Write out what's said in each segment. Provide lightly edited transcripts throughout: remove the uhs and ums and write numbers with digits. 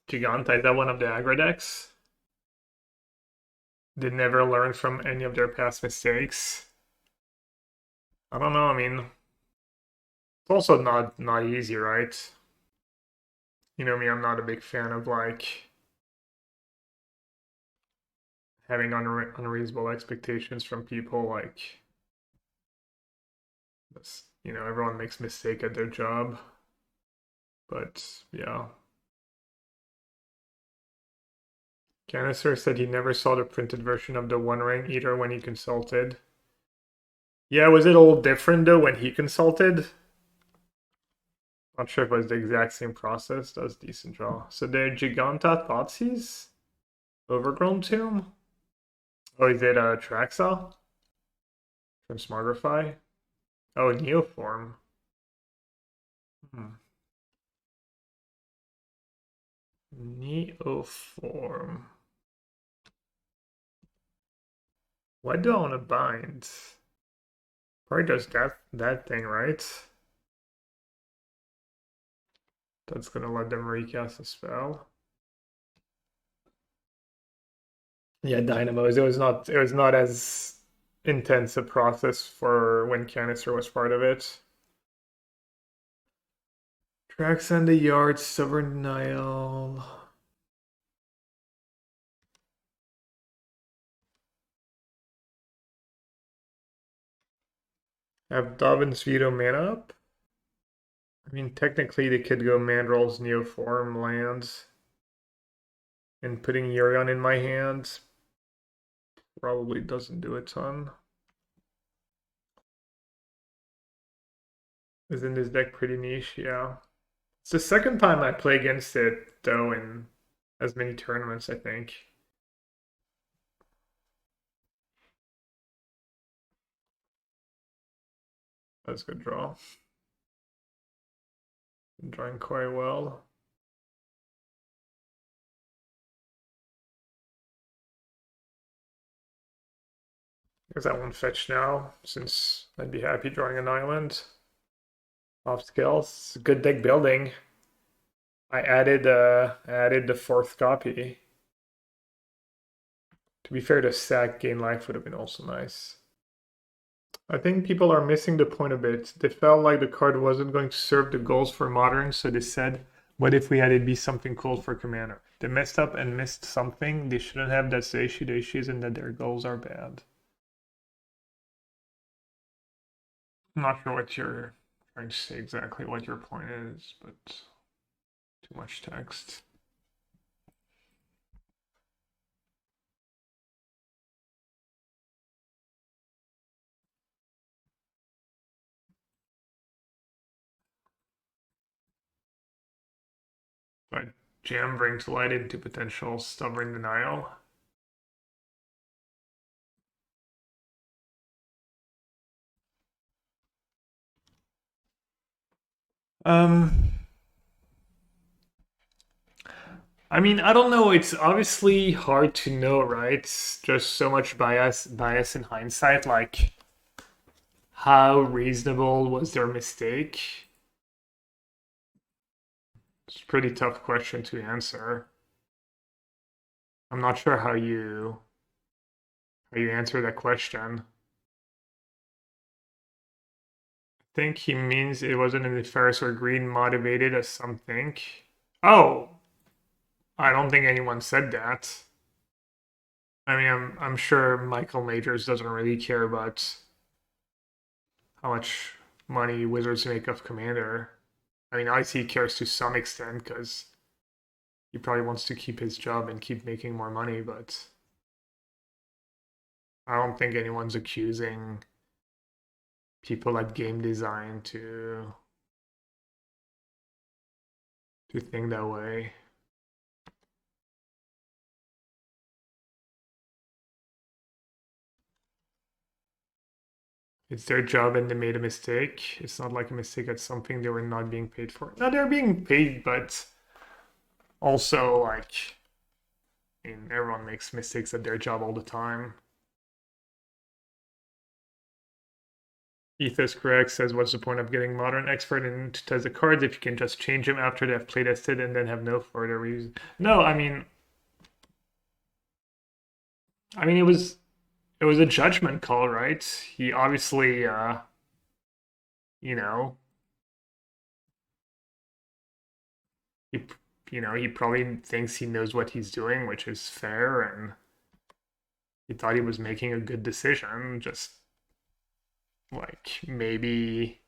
Giganta, is that one of the aggro decks? They never learn from any of their past mistakes. I don't know, I mean, it's also not easy, right? You know me, I'm not a big fan of like having unreasonable expectations from people. Like, you know, everyone makes mistake at their job. But yeah. Canister said he never saw the printed version of the One Ring either when he consulted. Yeah, was it all different though when he consulted? Not sure if it was the exact same process. That's decent draw. So they're Giganta Thoughtseize? Overgrown Tomb? Oh, is it a Traxa? From Smartify? Oh, Neoform. Neoform. Why do I want to bind? Probably does that thing, right? That's gonna let them recast a spell. Yeah, Dynamos. It was not as intense a process for when Canister was part of it. Tracks on the Yard, Stubborn Denial. Have Dovin's Veto mana up? I mean, technically they could go Mandrel's Neoform lands. And putting Yorion in my hands probably doesn't do a ton. Isn't this deck pretty niche? Yeah. It's the second time I play against it, though, in as many tournaments, I think. That's a good draw. I'm drawing quite well. Guess I won't fetch now, since I'd be happy drawing an island. Off skills. Good deck building. I added the fourth copy. To be fair, the sack gain life would have been also nice. I think people are missing the point a bit. They felt like the card wasn't going to serve the goals for Modern, so they said, what if we had it be something cool for Commander? They messed up and missed something. They shouldn't have. That's the issue. The issue isn't that their goals are bad. I'm not sure what you're trying to say exactly what your point is, but too much text. But Jam brings light into potential stubborn denial. I mean, I don't know. It's obviously hard to know, right? Just so much bias in hindsight. Like, how reasonable was their mistake? It's a pretty tough question to answer. I'm not sure how you answer that question. I think he means it wasn't in the Ferris or Green motivated as some think. Oh, I don't think anyone said that. I mean, I'm sure Michael Majors doesn't really care about how much money Wizards make off Commander. I mean, IC cares to some extent because he probably wants to keep his job and keep making more money, but I don't think anyone's accusing people at game design to think that way. It's their job and they made a mistake. It's not like a mistake at something they were not being paid for. No, they're being paid, but also like, I mean, everyone makes mistakes at their job all the time. Ethos Correct says, what's the point of getting Modern Expert into test the cards if you can just change them after they've playtested and then have no further reason? No, I mean, it was a judgment call, right? He obviously, you know, he, he probably thinks he knows what he's doing, which is fair, and he thought he was making a good decision. Just like maybe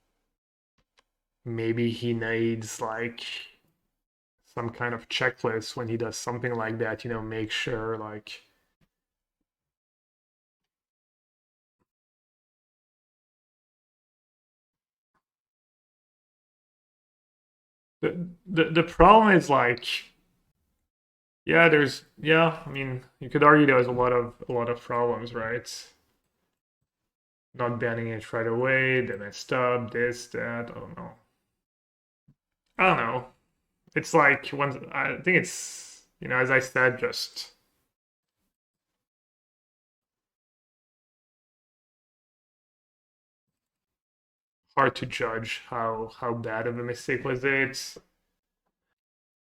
he needs like some kind of checklist when he does something like that. Make sure like. The problem is like, I mean, you could argue there's a lot of problems, right? Not banning it right away, they messed up, this, that, I don't know. I don't know. It's like I think it's, as I said, just hard to judge how bad of a mistake was it.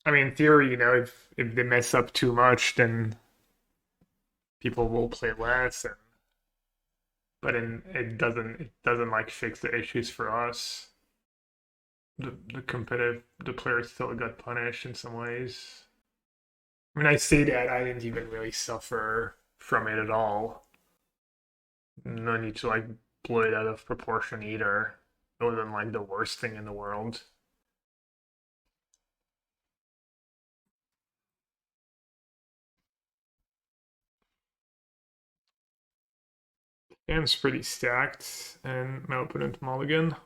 I mean, in theory, if they mess up too much, then people will play less, but it doesn't like fix the issues for us. The players still got punished in some ways. I mean, I say that I didn't even really suffer from it at all. No need to like blow it out of proportion either. It wasn't like the worst thing in the world. And it's pretty stacked, and my opponent mulligan.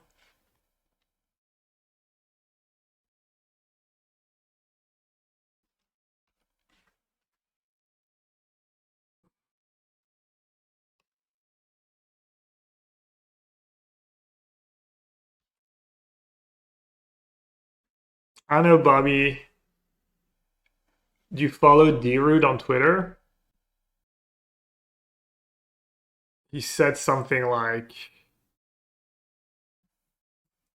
I don't know, Bobby. Do you follow D-Root on Twitter? He said something like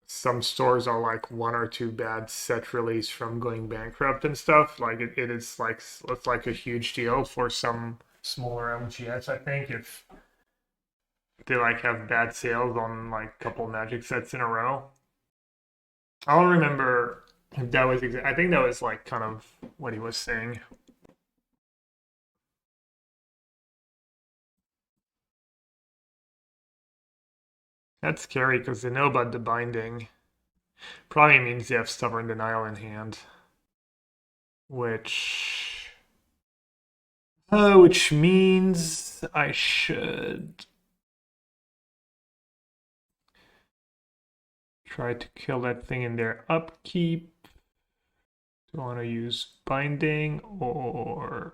some stores are like one or two bad set release from going bankrupt and stuff. Like it is like it's like a huge deal for some smaller MGS, I think, if they like have bad sales on like a couple Magic sets in a row. I don't remember if that was I think that was like kind of what he was saying. That's scary because they know about the binding. Probably means they have Stubborn Denial in hand. Which means I should try to kill that thing in their upkeep. Do I want to use Binding or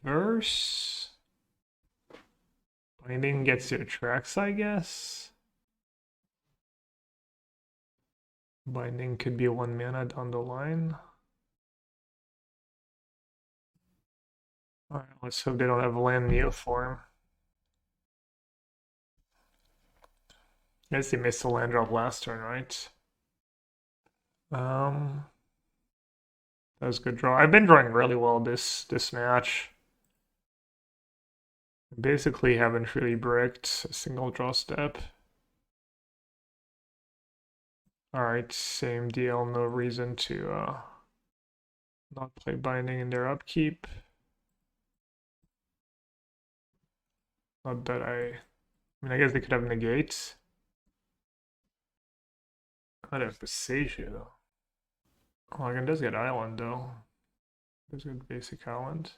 Verse? Binding gets their tracks, I guess. Binding could be 1 mana down the line. Alright, let's hope they don't have land Neoform. I guess they missed the land drop last turn, right? That was a good draw. I've been drawing really well this match. Basically haven't really bricked a single draw step. Alright, same deal, no reason to not play Binding in their upkeep. Not that I mean, I guess they could have negates. Could have Passaggio. Kolaghan does get Island, though. Does get basic Island.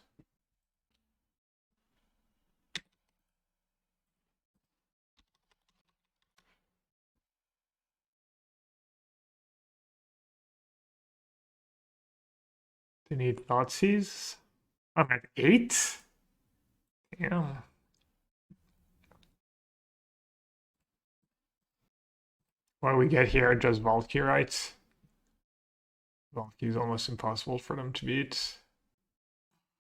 They need Thoughtseize. I'm at 8? Yeah. What do we get here? Just Valkyrites. Valkyrie is almost impossible for them to beat.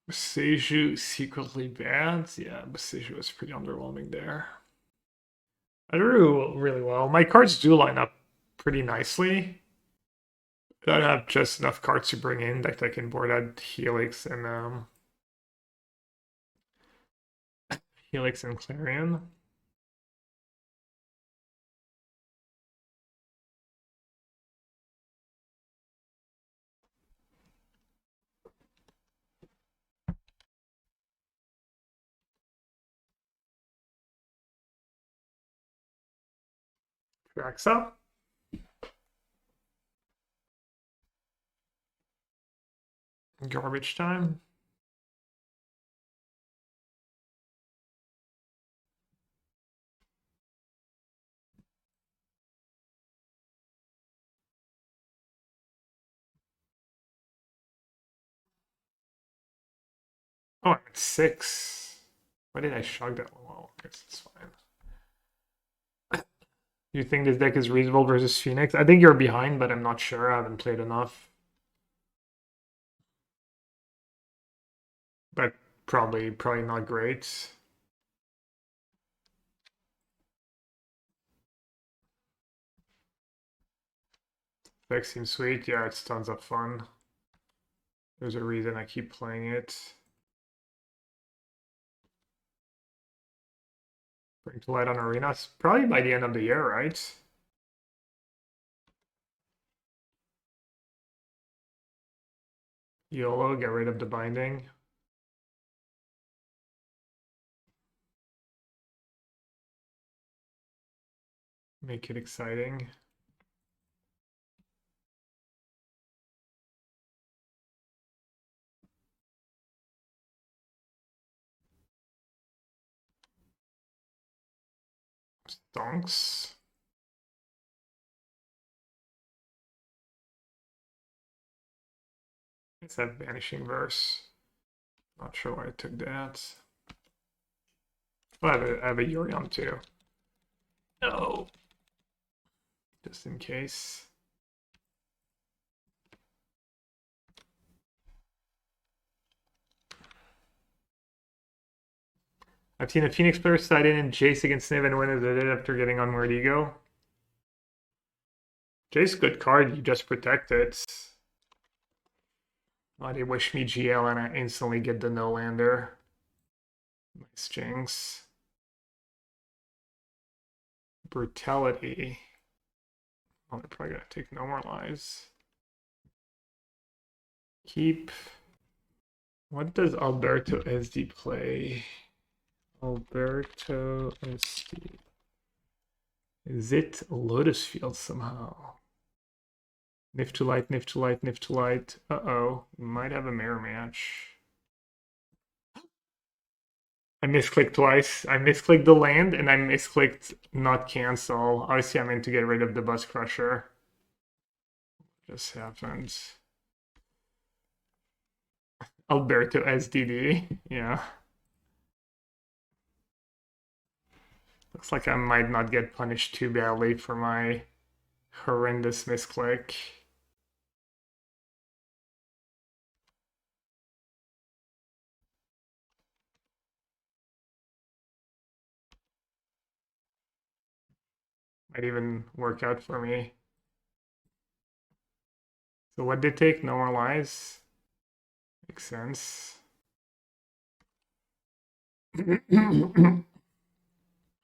Passaggio secretly bad? Yeah, Passaggio was pretty underwhelming there. I drew really well. My cards do line up pretty nicely. I don't have just enough cards to bring in that I can board out Helix and Clarion. Tracks up. Garbage time. Oh, I'm at 6. Why did I shrug that one? Well, I guess it's fine. You think this deck is reasonable versus Phoenix? I think you're behind, but I'm not sure. I haven't played enough. But probably not great. Deck seems sweet. Yeah, it's tons of fun. There's a reason I keep playing it. Bring to light on arenas. Probably by the end of the year, right? YOLO, get rid of the binding. Make it exciting. Stonks. Let's have Vanishing Verse. Not sure why I took that. Well, I have a Yorion too. No. Just in case. I've seen a Phoenix player side in Jace against Niv and win as it after getting Unmoored Ego. Jace, good card, you just protect it. Oh, they wish me GL and I instantly get the no-lander. Nice jinx. Brutality. Oh, they're probably gonna take no more lives. Keep. What does Alberto SD play? Alberto SD. Is it Lotus Field somehow? Nif to light, Nif to light, Nif to light. Uh-oh. Might have a mirror match. I misclicked twice. I misclicked the land and I misclicked not cancel. Obviously, I meant to get rid of the Bus Crusher. Just happened. Alberto SDD. Yeah. Looks like I might not get punished too badly for my horrendous misclick. Might even work out for me. So what did it take? No more lies? Makes sense.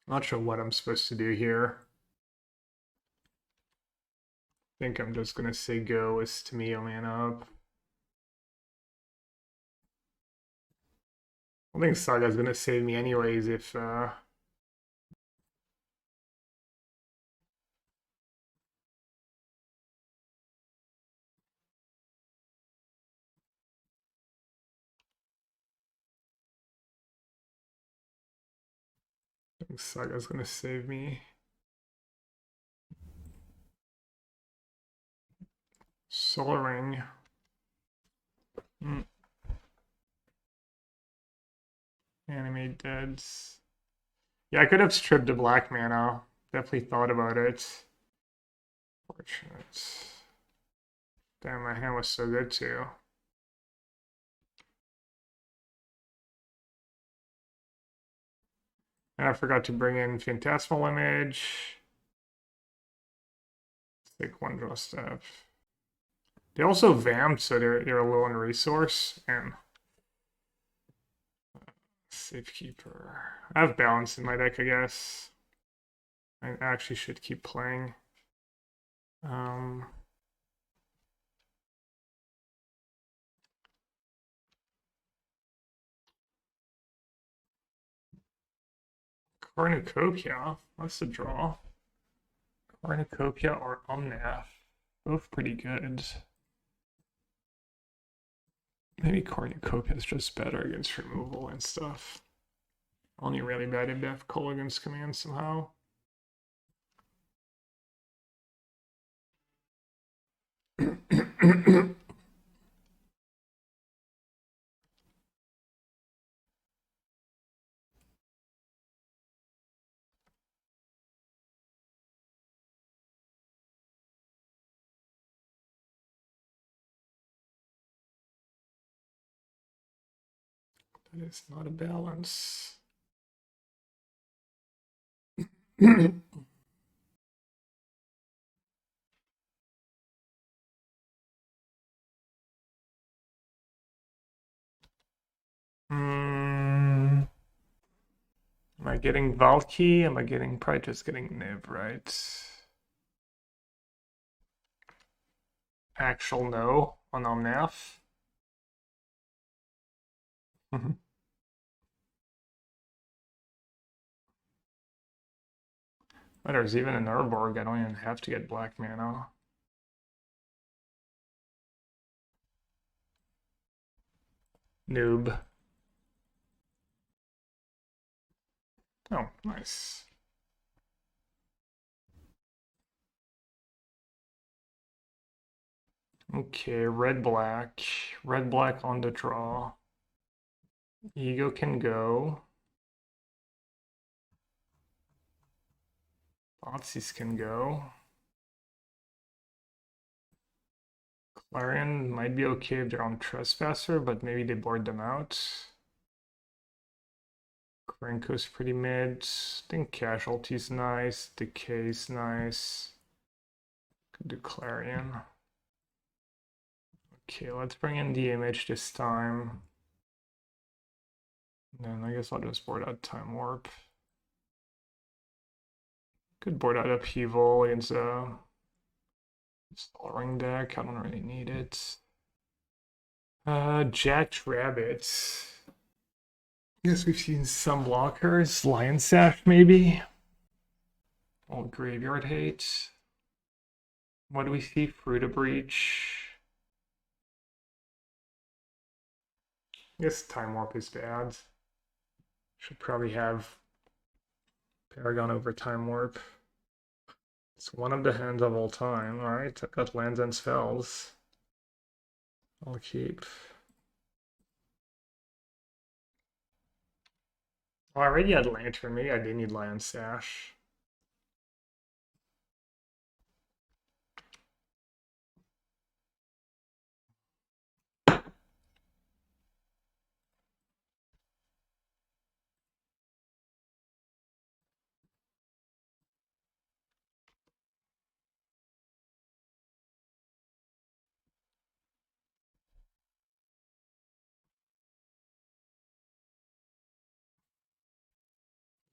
Not sure what I'm supposed to do here. I think I'm just gonna say go with Tamio man up. I think Saga's gonna save me anyways if I think Saga's gonna save me. Solar Ring. Animate Deads. Yeah, I could have stripped the black mana. Definitely thought about it. Fortunate. Damn, my hand was so good too. And I forgot to bring in Phantasmal Image. Let's take one draw step. They also vamped, so they're low on resource. And Safekeeper. I have balance in my deck, I guess. I actually should keep playing. Cornucopia. What's the draw? Cornucopia or Omnath. Both pretty good. Maybe Cornucopia is just better against removal and stuff. Only really bad if they have Kolaghan's command somehow. That is not a balance. Am I getting Valky? Am I getting probably just getting Niv, right? Actual no on Omnath. But there's even an Urborg. I don't even have to get black mana. Noob. Oh, nice. Okay, red-black. Red-black on the draw. Ego can go. Thoughtseize can go. Clarion might be okay if they're on Trespasser, but maybe they board them out. Krenko's pretty mid. I think Casualty's nice. Decay's nice. Could do Clarion. Okay, let's bring in the image this time. And then I guess I'll just board out Time Warp. Could board out Upheaval against a Ring deck. I don't really need it. Jacked Rabbit. Guess we've seen some blockers. Lion Sash, maybe. Old Graveyard Hate. What do we see? Fruit of Breach. I guess Time Warp is bad. Should probably have Paragon over Time Warp. It's one of the hands of all time. Alright, I've got lands and spells. I'll keep. Oh, I already had Lantern. Maybe I did need Lion Sash.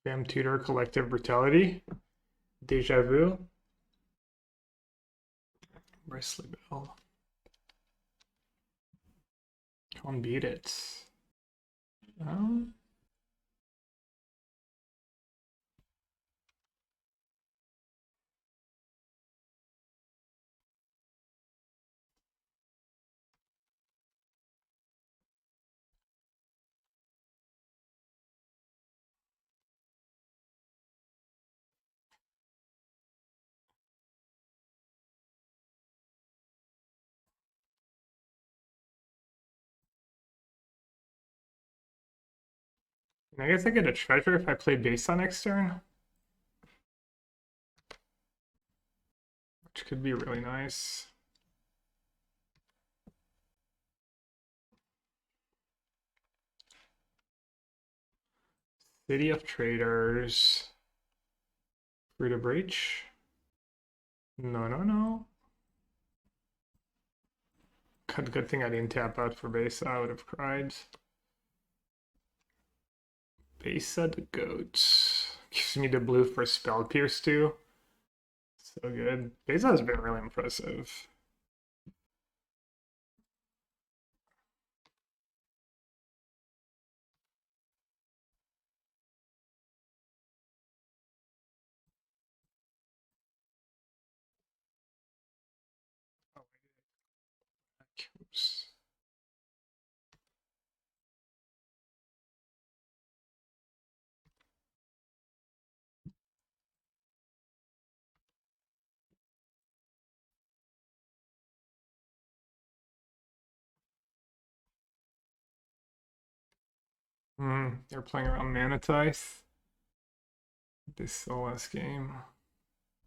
Bam Tutor, Collective Brutality. Deja Vu. Bristly Bell. Can't beat it. I guess I get a treasure if I play base on next turn. Which could be really nice. City of Traders. Free to breach. No, no, no. Good thing I didn't tap out for Besa. I would have cried. Besa the Goat. Gives me the blue for Spell Pierce too. So good. Besa has been really impressive. Oops. They're playing around Manatithe this last game.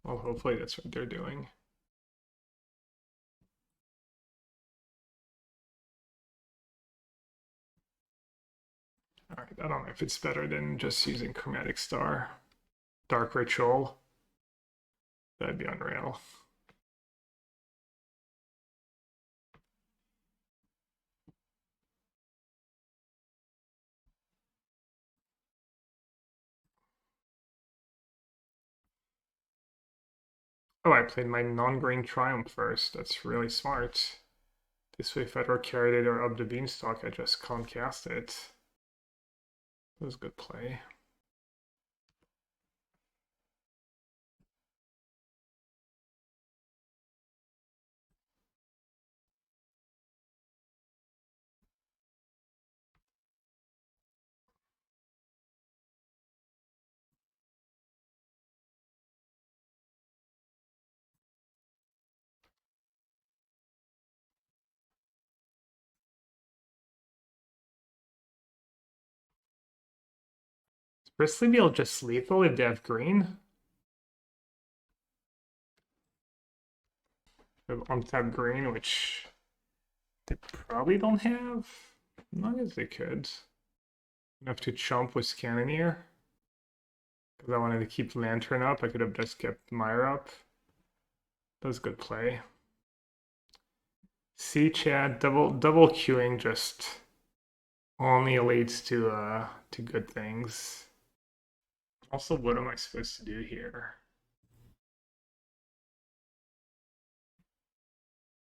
Well, hopefully that's what they're doing. Alright, I don't know if it's better than just using Chromatic Star. Dark Ritual. That'd be unreal. Oh, I played my non-green Triumph first. That's really smart. This way, if I were Caryatid or Up the Beanstalk, I just can't cast it. That was a good play. Bristly Beal just lethal if they have green? Untap green, which they probably don't have. Not as they could. Enough to chomp with Cannoneer. Because I wanted to keep Lantern up. I could have just kept Myra up. That was good play. See, Chad, double queuing just only leads to good things. Also, what am I supposed to do here?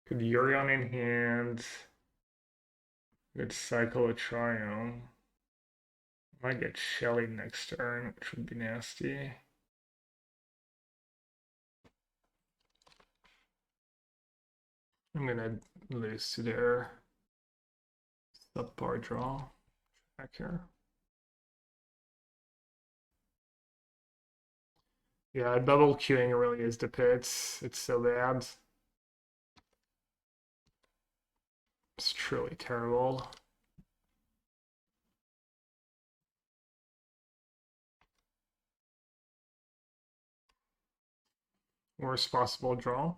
Could Yorion in hand. Could cycle a Triome. Might get Shelly next turn, which would be nasty. I'm gonna lose to their subpar draw. Back here. Yeah, double queuing really is the pits. It's so bad. It's truly terrible. Worst possible draw.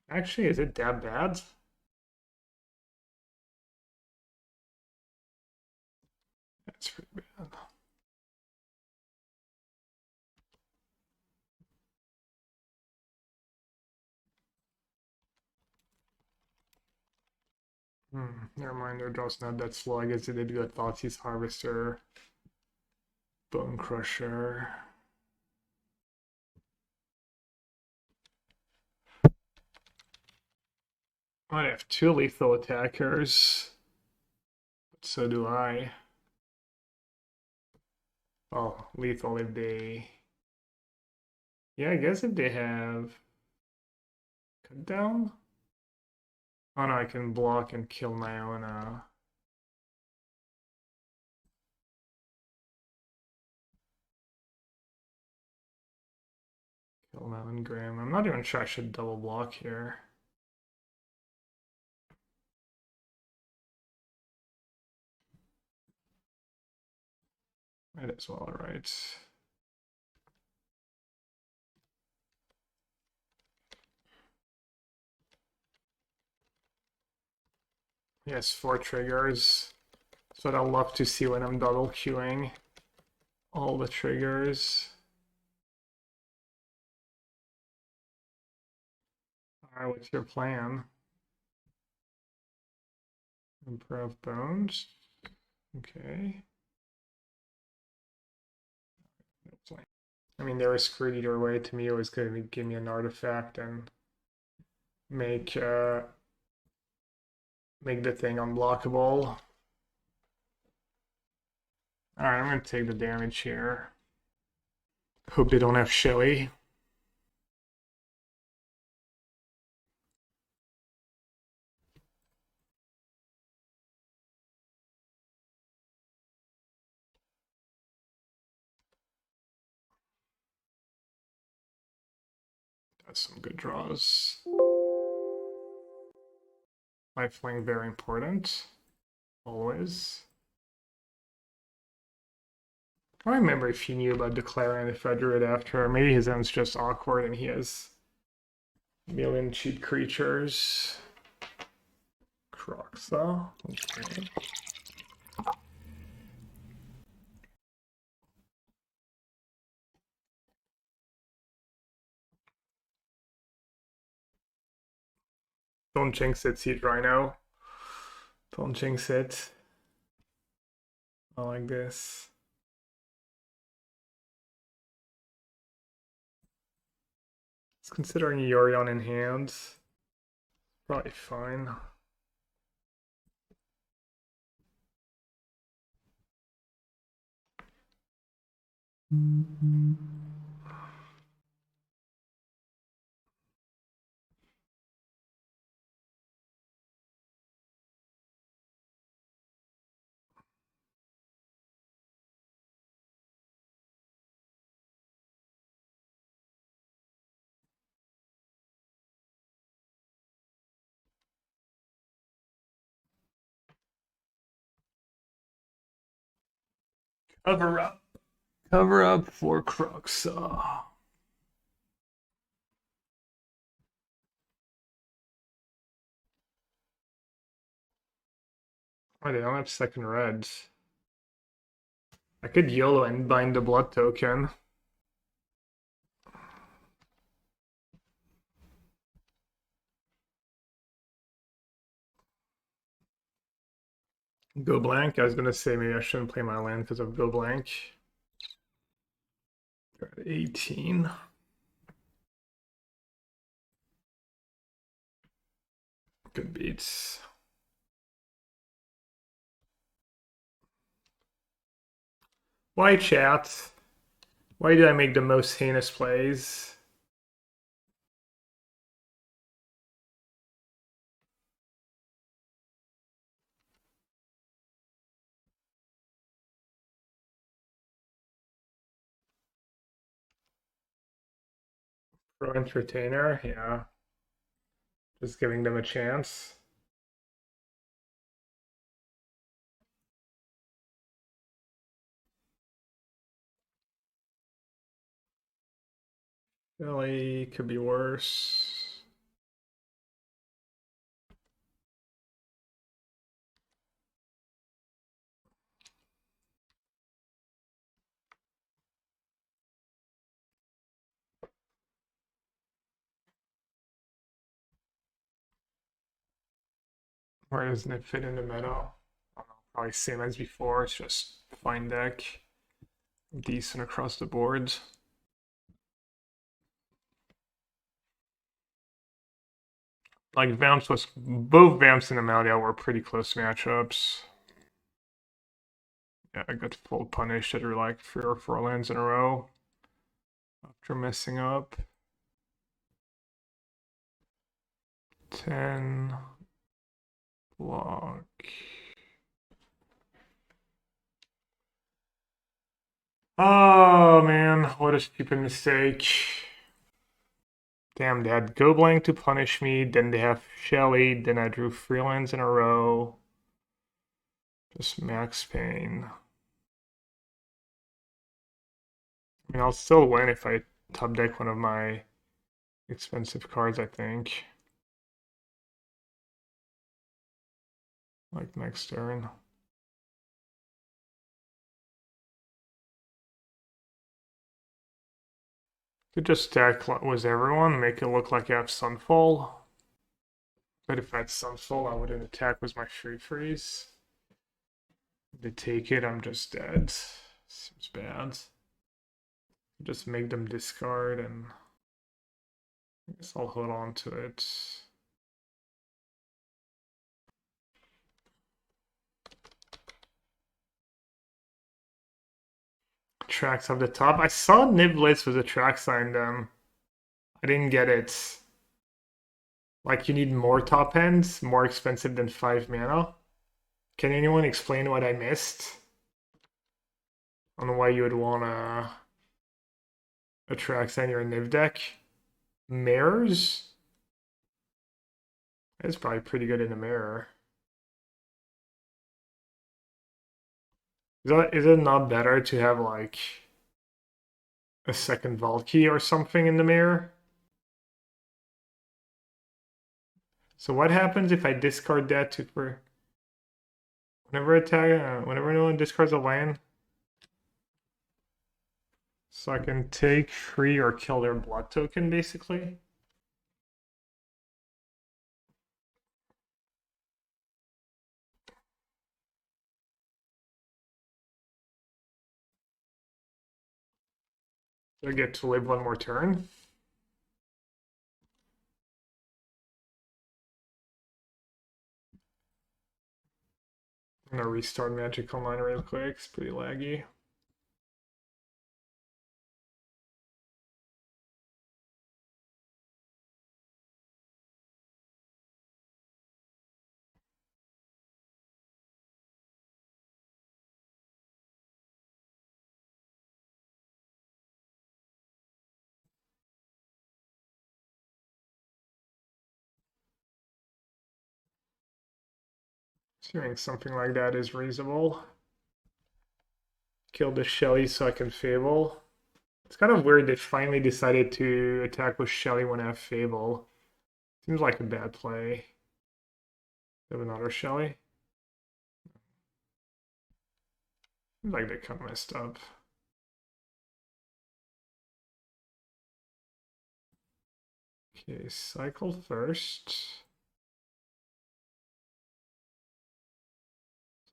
Actually, is it that bad? That's pretty bad. Never mind, their draw's not that slow. I guess they did go Thoughtseize Harvester, Bone Crusher. I have two lethal attackers. But so do I. Oh, lethal if they... Yeah, I guess if they have... Cut down? Oh no, I can block and kill my own... Kill my own Graham. I'm not even sure I should double block here. Might as well, right? Yes, 4 triggers. That's what I'll love to see when I'm double queuing all the triggers. Alright, what's your plan? Improve bones. Okay. I mean, they were screwed either way. To me, it was going to give me an artifact and make the thing unblockable. Alright, I'm going to take the damage here. Hope they don't have Shelly. That's some good draws. Lifelink very important. Always. I don't remember if he knew about the Clarion if I drew it after. Maybe his end's just awkward and he has a million cheap creatures. Kroxa. Okay. Don't jinx it, Seed Rhino. Don't jinx it. I like this. It's considering Yorion in hand. Probably fine. Cover up. Cover up for Kroxa. Oh, they don't have second reds. I could YOLO and bind the blood token. Go blank. I was gonna say maybe I shouldn't play my land because of go blank. Got 18. Good beats. Why chat? Why did I make the most heinous plays? Pro entertainer, yeah. Just giving them a chance. Really could be worse. Where doesn't it fit in the meta? I don't know, probably same as before. It's just fine deck, decent across the board. Like Vamps was both Vamps and Amalia were pretty close matchups. Yeah, I got full punished at like 3 or 4 lands in a row after messing up. 10 block. Oh man, what a stupid mistake. Damn, they had Go Blank to punish me, then they have Shelly, then I drew 3 lands in a row. Just max pain. I mean, I'll still win if I top deck one of my expensive cards, I think. like next turn. Could just stack with everyone, make it look like I have Sunfall. But if I had Sunfall, I wouldn't attack with my free freeze. If they take it, I'm just dead. Seems bad. Just make them discard, and I guess I'll hold on to it. Tracks up the top. I saw Niv-Mizzet with a track sign them. I didn't get it. Like, you need more top ends, more expensive than 5 mana. Can anyone explain what I missed? On why you would want a track sign your Niv deck? Mirrors? It's probably pretty good in the mirror. Is it not better to have like a second vault key or something in the mirror? So what happens if I discard that to for whenever anyone discards a land? So I can take free or kill their blood token basically. I get to live one more turn. I'm gonna restart Magic Online real quick. It's pretty laggy. Assuming something like that is reasonable. Kill the Shelly so I can Fable. It's kind of weird they finally decided to attack with Shelly when I have Fable. Seems like a bad play. Have another Shelly. Seems like they kind of messed up. Okay, cycle first.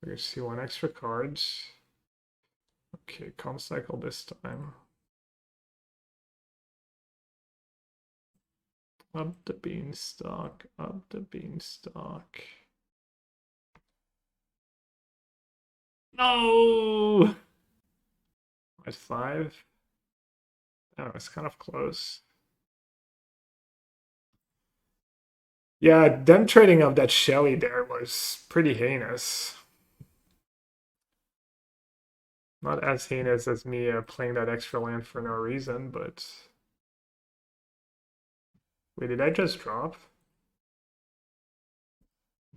So I see one extra card. Okay, come cycle this time. Up the beanstalk, up the beanstalk. No! At 5? Oh, it's kind of close. Yeah, them trading up that Shelly there was pretty heinous. Not as heinous as me playing that extra land for no reason, but... Wait, did I just drop?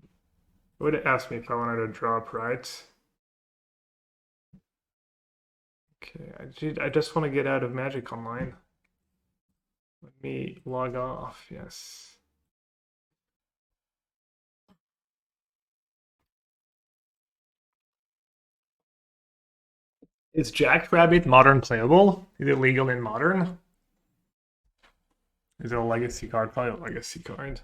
It would have asked me if I wanted to drop, right? Okay, I just want to get out of Magic Online. Let me log off, yes. Is Jackrabbit Modern playable? Is it legal in Modern? Is it a legacy card? Probably a legacy card.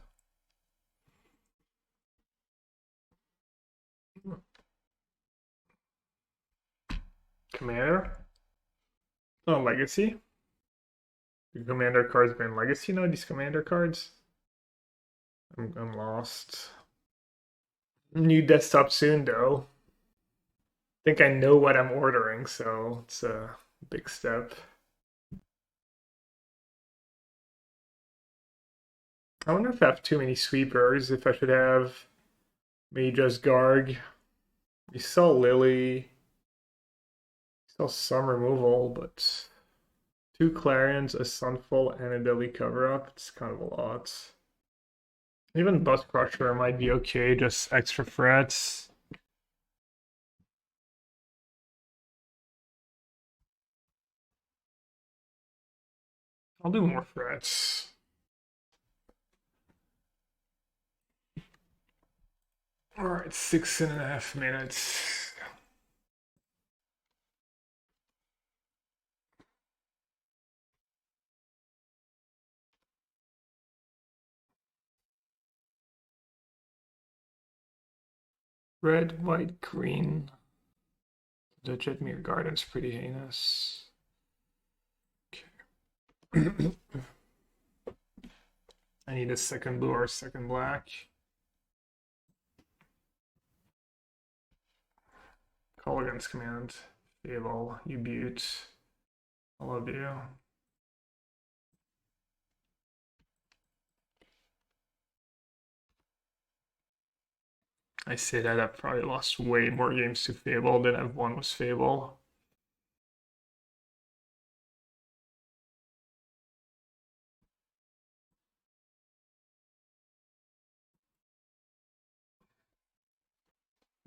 Commander? Oh, legacy? The commander cards been legacy now, these commander cards? I'm lost. New desktop soon though. I think I know what I'm ordering, so it's a big step. I wonder if I have too many sweepers, if I should have maybe just Garg. We saw Lily. We saw some removal, but 2 Clarions, a Sunfall, and a Deadly Cover-Up. It's kind of a lot. Even Bust Crusher might be okay, just extra threats. I'll do more threats. All right, 6.5 minutes. Red, white, green. The Jetmir Garden's pretty heinous. Okay. I need a second blue or a second black. Kolaghan's command. Fable, you butte. I love you. I say that I've probably lost way more games to Fable than I've won with Fable.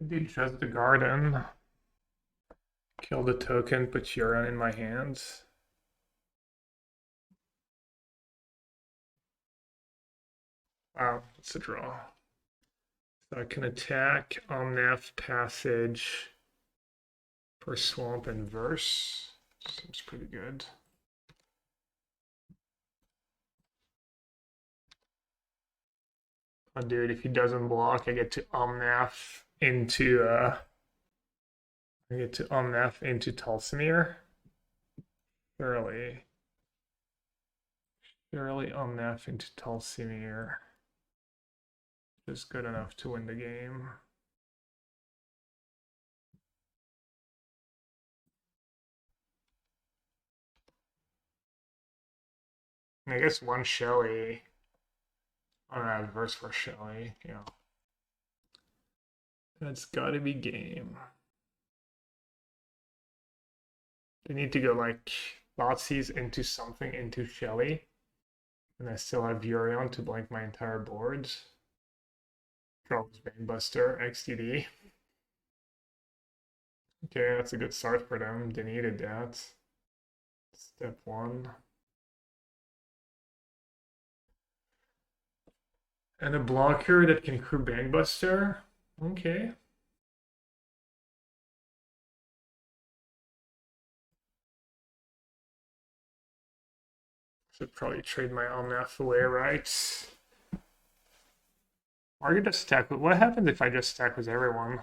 I did just the garden. Kill the token, put Huron in my hands. Wow, it's a draw. So I can attack Omnath Passage for Swamp and Verse. Seems pretty good. Oh, dude, if he doesn't block, I get to Omnath into Tolsimir. Surely Omnath into Tolsimir is good enough to win the game. I guess one Shelly. I don't have verse for Shelly, yeah. That's gotta be game. They need to go like Thoughtseize into something into Shelly. And I still have Urion to blank my entire board. Troubles Banebuster, XDD. Okay, that's a good start for them. They needed that. Step 1. And a blocker that can crew Banebuster. Okay. Should probably trade my Omnath away, right? Or I just stack with, what happens if I just stack with everyone?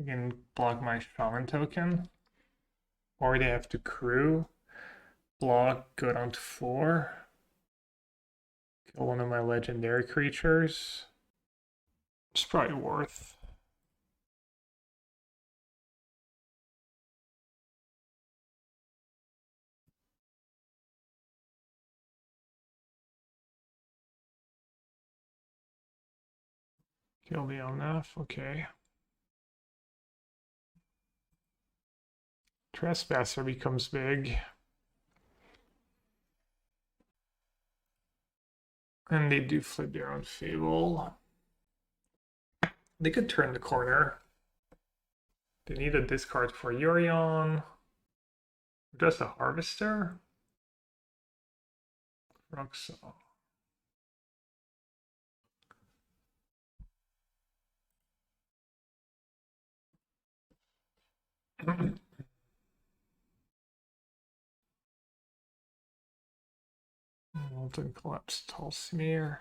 I can block my Shaman token. Or they have to crew. Block, go down to 4. Kill one of my legendary creatures. It's probably worth. Kill the Omnath, okay. Trespasser becomes big. And they do flip their own Fable. They could turn the corner. They need a discard for Urion. Just a Harvester. Roxel. Molten Collapse Tolsimir.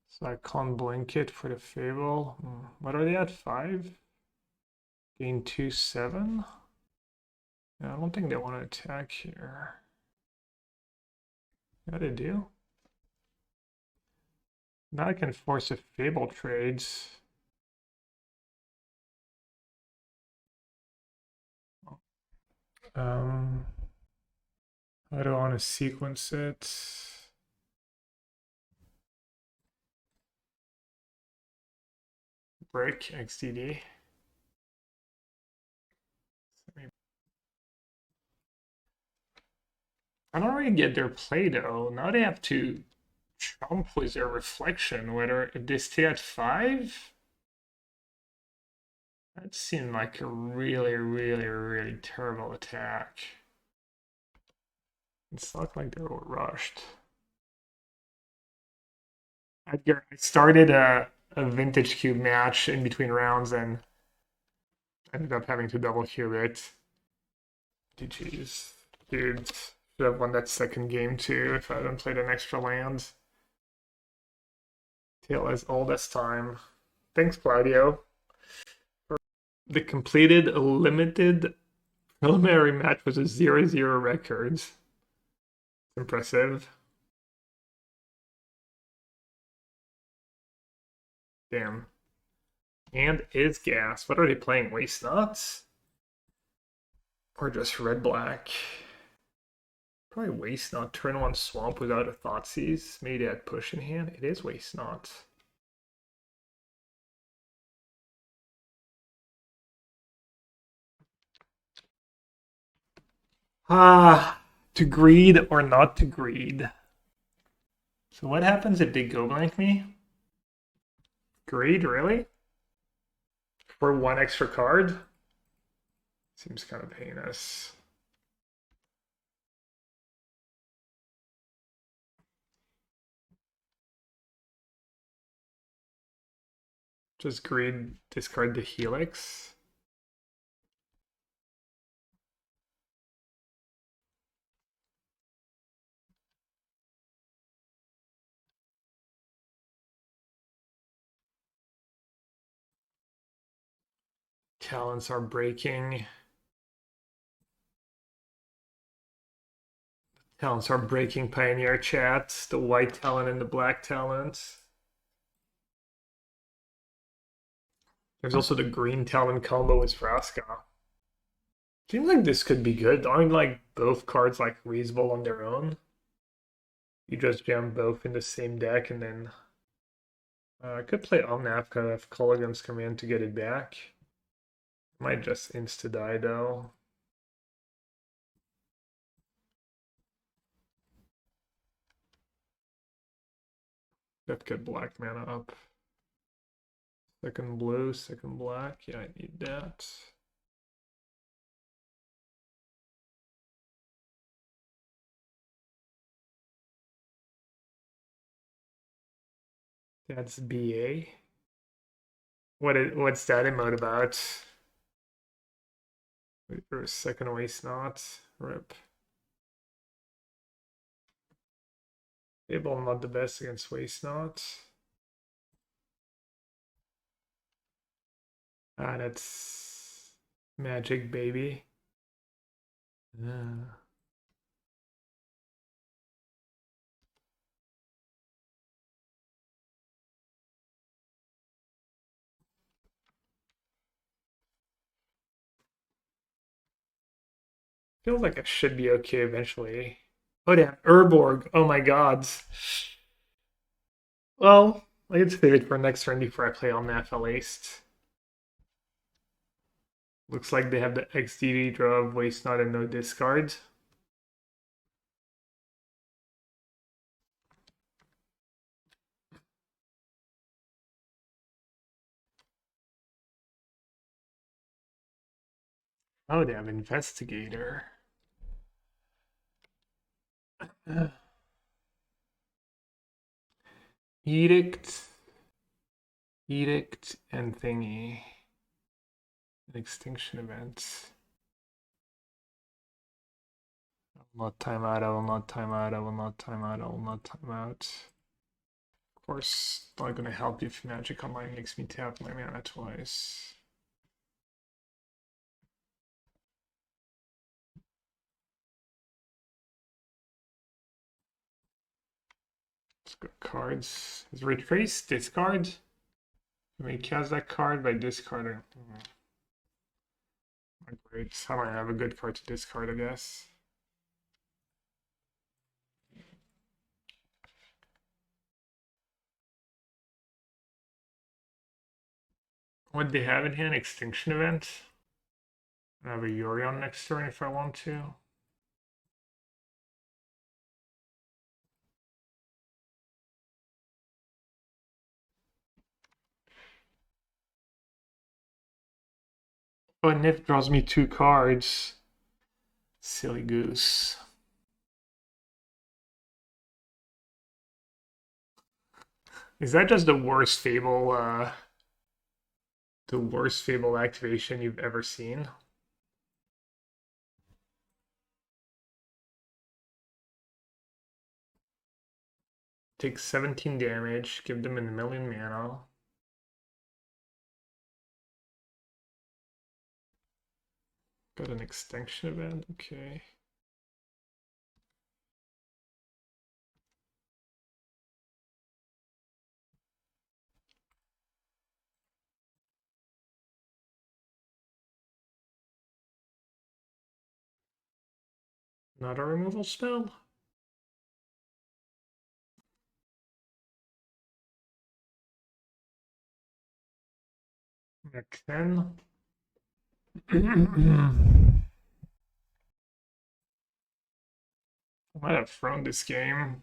So I can't blink it for the Fable. What are they at? 5? Gain 2/7? Yeah, I don't think they want to attack here. Yeah, they do. Now I can force a Fable trades. I don't want to sequence it. Break XDD. I don't really get their play though. Now they have to jump with their reflection. Whether if they stay at 5, that seemed like a really, really, really terrible attack. It's not like they were rushed. Edgar, I started a vintage cube match in between rounds and ended up having to double cube it. GG's. Dude, should have won that second game too if I hadn't played an extra land. Tale as old as time. Thanks, Claudio. The completed limited preliminary match was a 0-0 record. Impressive. Damn. And is gas. What are they playing? Waste Nuts? Or just red-black? Probably Waste Not. Turn 1 Swamp without a Thoughtseize. Maybe they had push in hand. It is Waste Not. To greed or not to greed. So what happens if they go blank me? Greed, really? For 1 extra card? Seems kind of heinous. Just greed, discard the Helix. Talents are breaking. Talents are breaking Pioneer chat. The white talent and the black talent. There's also the green talent combo with Vraska. Seems like this could be good. Aren't like both cards like reasonable on their own? You just jam both in the same deck and then I could play Omnapka if Kolaghan's command to get it back. Might just insta-die though. Have to get black mana up. Second blue, second black. Yeah, I need that. That's BA. What's that emote about? Wait for a second, Waste Not. Rip. Fable not the best against Waste Not. Ah, that's magic, baby. Feels like it should be okay eventually. Oh, damn. Urborg. Oh my god. Well, I get to save it for next turn before I play Omnath at least. Looks like they have the XDD draw of Waste Not and no discard. Oh, they have Investigator. Edict, and thingy. An extinction event. I will not time out, I will not time out, I will not time out, I will not time out. Of course, not gonna help if Magic Online makes me tap my mana twice. Let's go cards. Is Retrace discard? Can we cast that card by discarding? Not great. I don't have a good card to discard, I guess. What they have in hand? Extinction event. I have a Yorion next turn if I want to. Oh, Nif draws me 2 cards. Silly goose. Is that just the worst Fable, activation you've ever seen? Take 17 damage, give them a million mana. Got an extinction event, okay. Not a removal spell? Next 10. I might have thrown this game.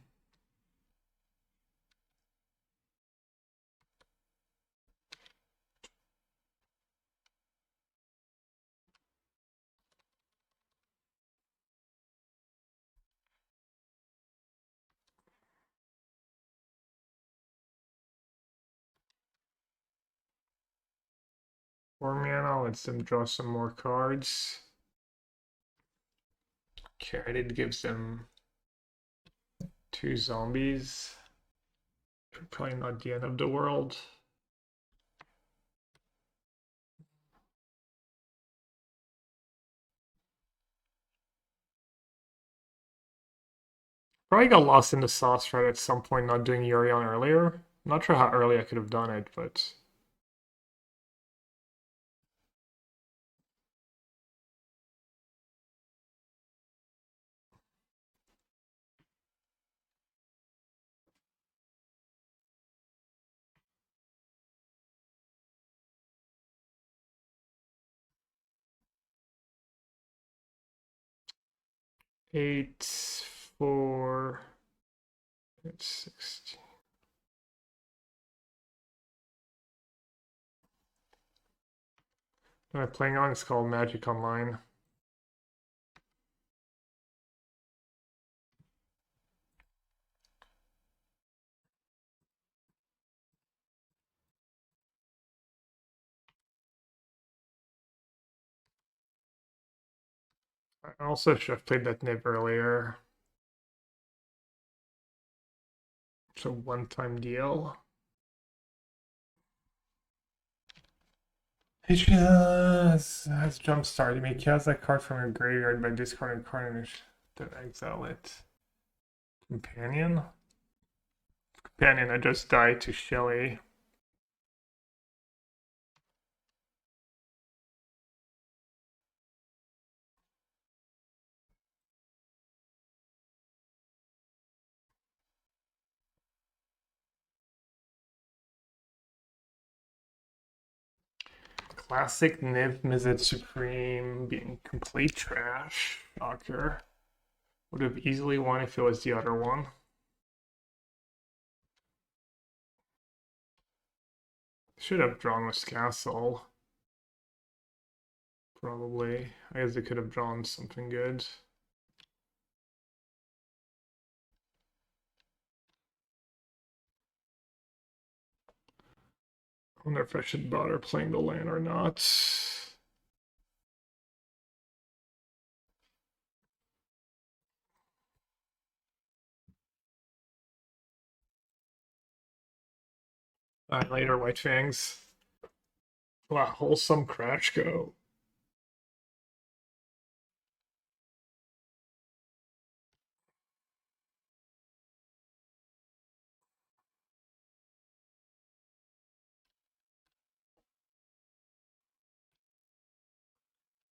Four mana, lets them draw some more cards. Caryatid gives them 2 zombies. Probably not the end of the world. Probably got lost in the sauce right at some point not doing Yorion earlier. I'm not sure how early I could have done it, but... Eight, 4, it's 16. What am I playing on? It's called Magic Online. I also should have played that Niv earlier. It's a one-time deal. He just has jump start. You may cast that card from your graveyard by discarding a card and then exile it. Companion? Companion, I just died to Shelly. Classic Niv-Mizzet Supreme being complete trash. Shocker. Would have easily won if it was the other one. Should have drawn with Castle. Probably. I guess they could have drawn something good. I wonder if I should bother playing the land or not. Alright, later, White Fangs. Wow, wholesome crash go.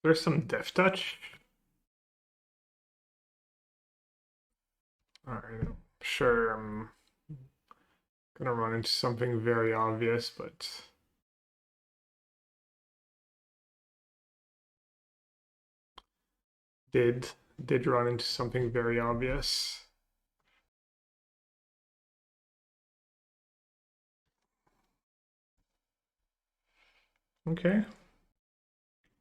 There's some Death Touch. Alright, I'm sure I'm gonna run into something very obvious, but did run into something very obvious. Okay.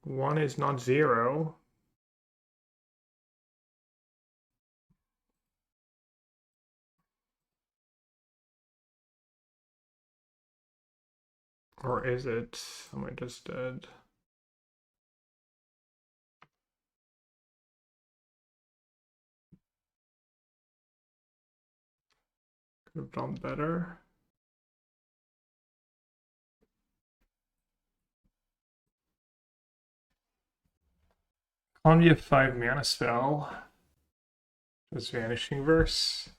1 is not 0. Or is it? Am I just dead? Could have done better. On be a 5 mana spell. Just Vanishing Verse.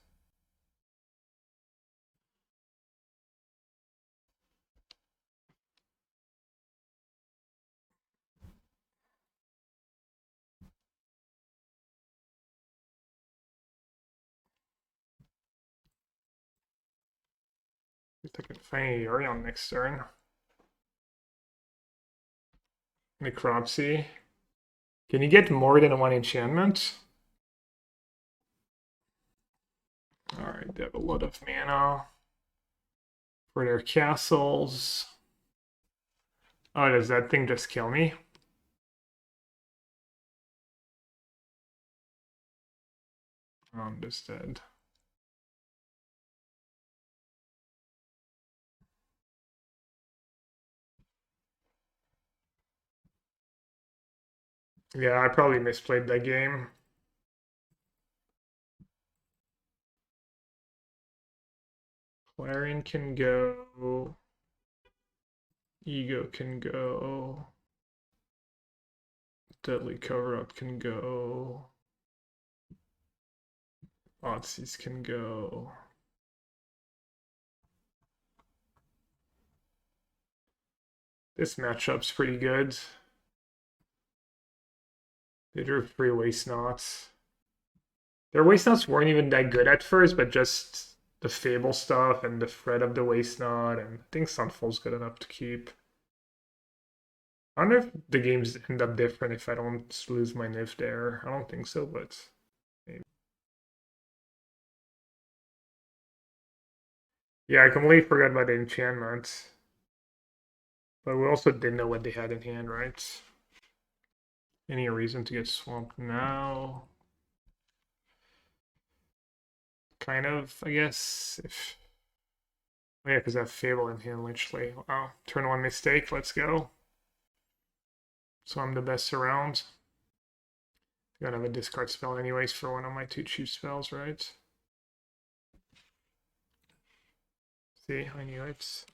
See if I can find Yorion next turn. Necropsy. Can you get more than one enchantment? Alright, they have a lot of mana for their castles. Oh, does that thing just kill me? Oh, I'm just dead. Yeah, I probably misplayed that game. Clarion can go. Ego can go. Deadly Cover-Up can go. Thoughtseize can go. This matchup's pretty good. They drew 3 Waste Knots. Their Waste Knots weren't even that good at first, but just the Fable stuff and the threat of the Waste Knot, and I think Sunfall's good enough to keep. I wonder if the games end up different if I don't lose my Niv there. I don't think so, but maybe. Yeah, I completely forgot about the enchantment. But we also didn't know what they had in hand, right? Any reason to get swamped now? Kind of, I guess. If oh, yeah, because I have Fable in hand, literally. Wow, turn 1 mistake, let's go. So I'm the best around. I gotta have a discard spell anyways for one of my 2 cheap spells, right? See, I knew it.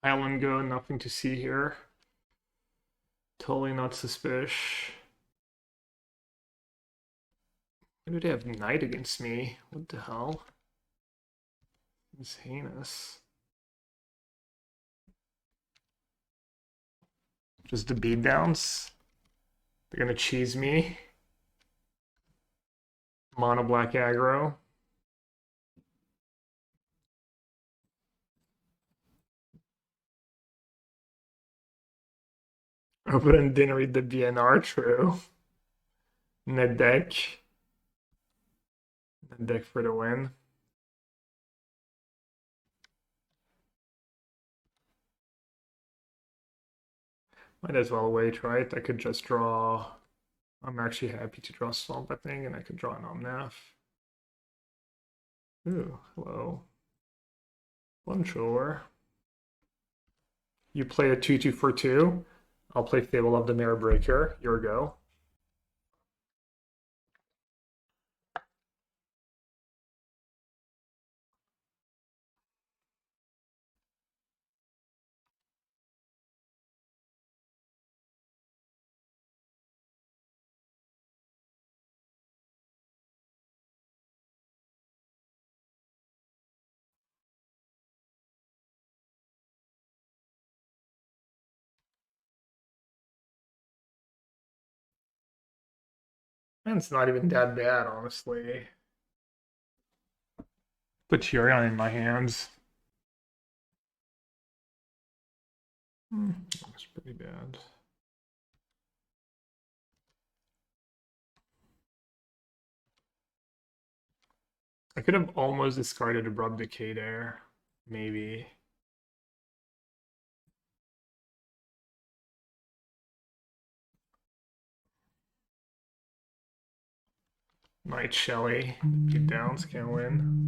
Island go, nothing to see here. Totally not suspicious. Why do they have Knight against me? What the hell? It's heinous. Just the beatdowns. They're gonna cheese me. Mono black aggro. Open and didn't read the BNR, true. Net deck. Net deck for the win. Might as well wait, right? I could just draw. I'm actually happy to draw Swamp, I think, and I could draw an Omnath. Ooh, hello. Bonjour. You play a 2/2 for 2. I'll play Fable of the Mirror Breaker. Your go. And it's not even that bad, honestly. Put Tyrion in my hands. That's pretty bad. I could have almost discarded Abrupt Decay there. Maybe. Night Shelly. Get downs, can't win.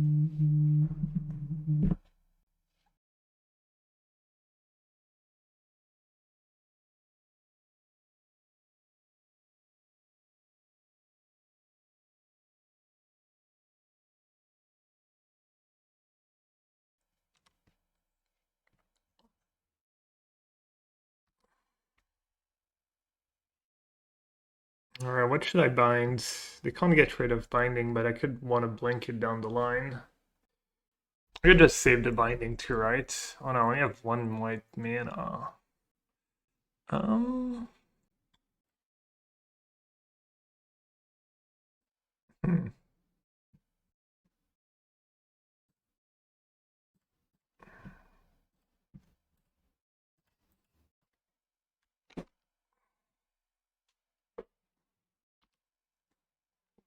Alright, what should I bind? They can't get rid of binding, but I could want to blink it down the line. I could just save the binding too, right? Oh no, I only have one white mana. Um. Hmm.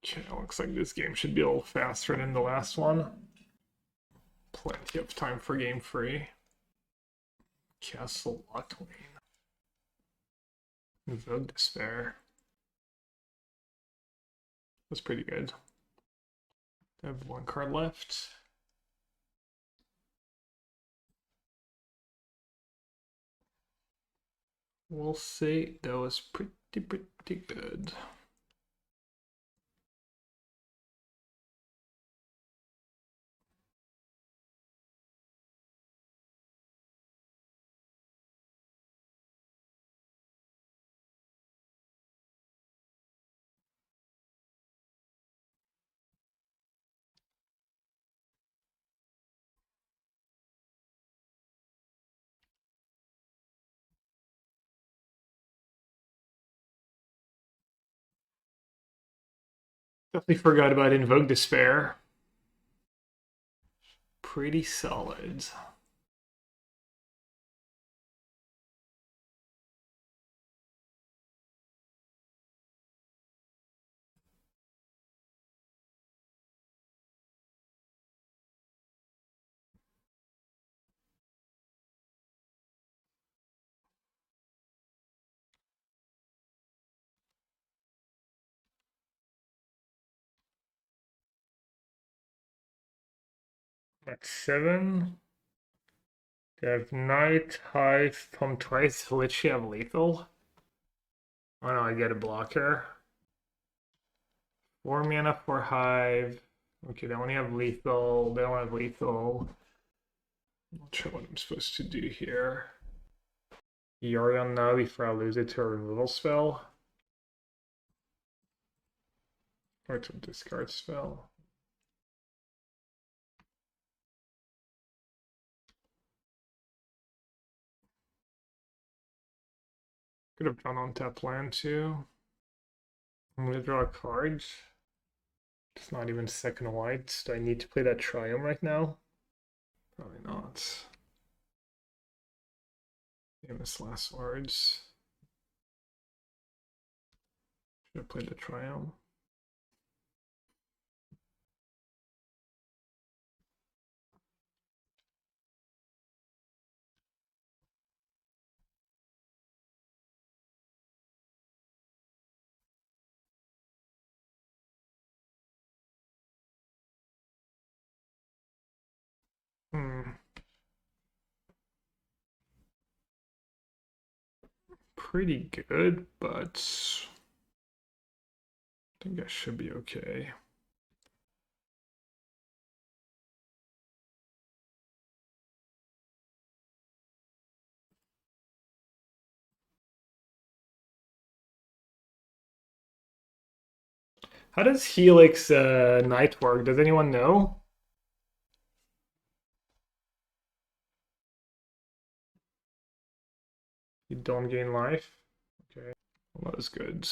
Okay, looks like this game should be a little faster than the last one. Plenty of time for game 3. Castle Locklane. Invoke Despair. That's pretty good. I have one card left. We'll see. That was pretty good. Definitely forgot about Invoke Despair. Pretty solid. That's 7. They have Night, Hive, Pump twice. Literally have lethal. Oh no, I get a blocker. 4 mana for Hive. Okay, they only have lethal. They don't have lethal. I'm not sure what I'm supposed to do here. Yorion now before I lose it to a removal spell. Or to a discard spell. Could have drawn on tap land too. I'm gonna draw a card. It's not even second white. Do I need to play that Triome right now? Probably not. Famous last words. Should have played the Triome. Pretty good, but I think I should be okay. How does Helix Knight work? Does anyone know? You don't gain life? Okay, well, that was good.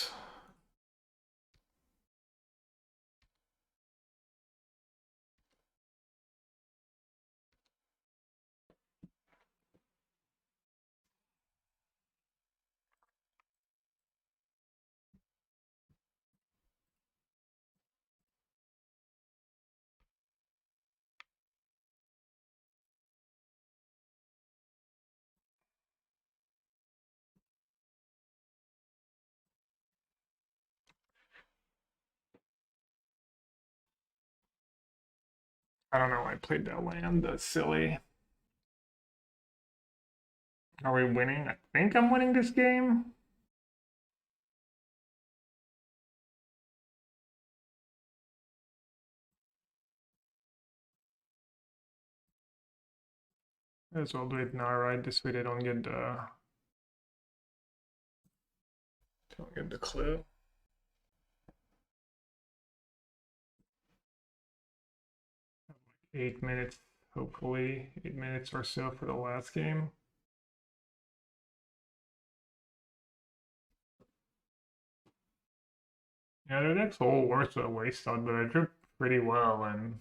I don't know why I played that land. That's silly. Are we winning? I think I'm winning this game. Might as well do it now, right? This way they don't get the clue. 8 minutes, hopefully 8 minutes or so for the last game. Yeah, their deck's all worth a waste on, but I drew pretty well, and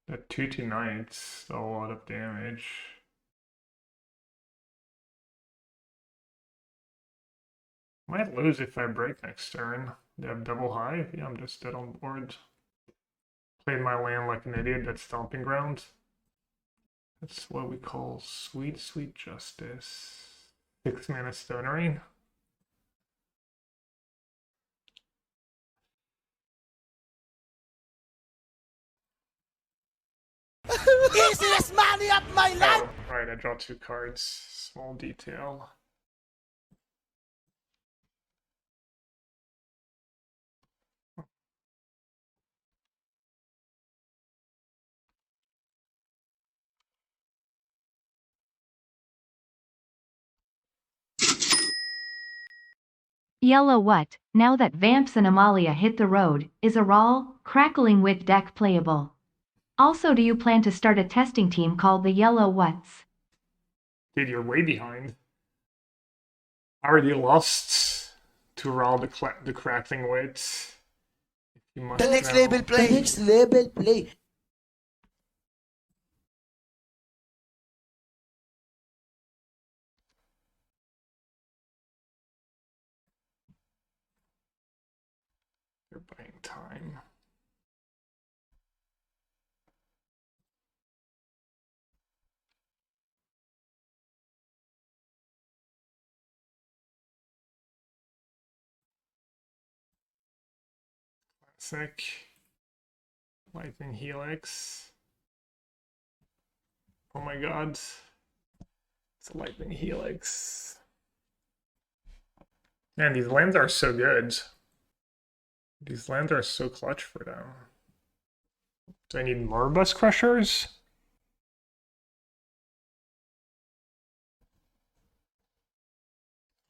that 2/2 a lot of damage. Might lose if I break next turn. They have double hive. Yeah, I'm just dead on board. Played my land like an idiot. That's Stomping Ground. That's what we call sweet, sweet justice. 6 mana Stone Rain. Easiest money of my life! Oh, right, I draw 2 cards. Small detail. Yellow what, now that Vamps and Amalia hit the road, is a raw, crackling wit deck playable? Also, do you plan to start a testing team called the Yellow Whats? Dude, you're way behind. I already lost to Raw the crackling wit. You must The next know. label play! The next label play! They're buying time. Classic. Lightning Helix. Oh my god. It's a Lightning Helix. Man, these lands are so good. These lands are so clutch for them. Do I need more Bus Crushers?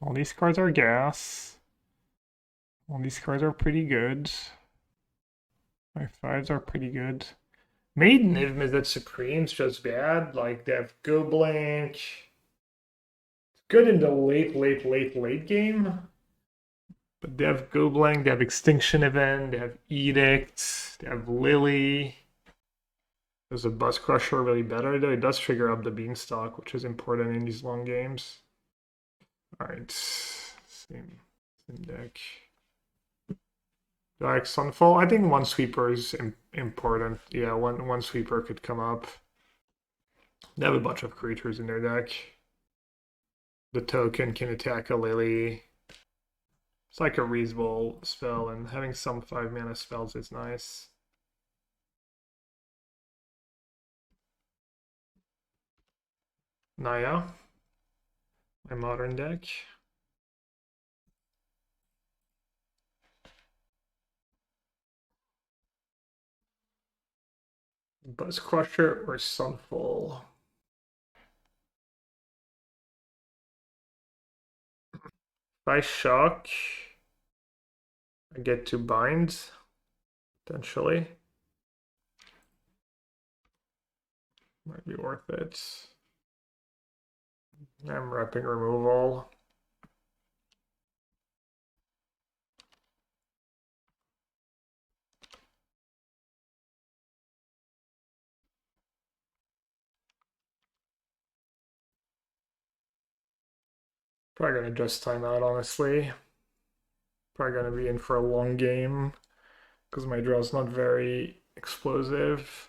All these cards are gas. All these cards are pretty good. My 5s are pretty good. Made Niv-Mizzet Supreme's just bad. Like, they have Go Blank. It's good in the late game. But they have Go Blank, they have Extinction Event, they have Edict, they have Lily. There's a Bus Crusher really better, though. It does trigger Up the Beanstalk, which is important in these long games. Alright. Same deck. Like Sunfall, I think one sweeper is important. Yeah, one sweeper could come up. They have a bunch of creatures in their deck. The token can attack a Lily. It's like a reasonable spell, and having some 5 mana spells is nice. Naya, my modern deck. Buzz Crusher or Sunfall. If I shock, I get to bind, potentially. Might be worth it. I'm repping removal. Probably gonna just time out, honestly. Probably gonna be in for a long game because my draw's not very explosive.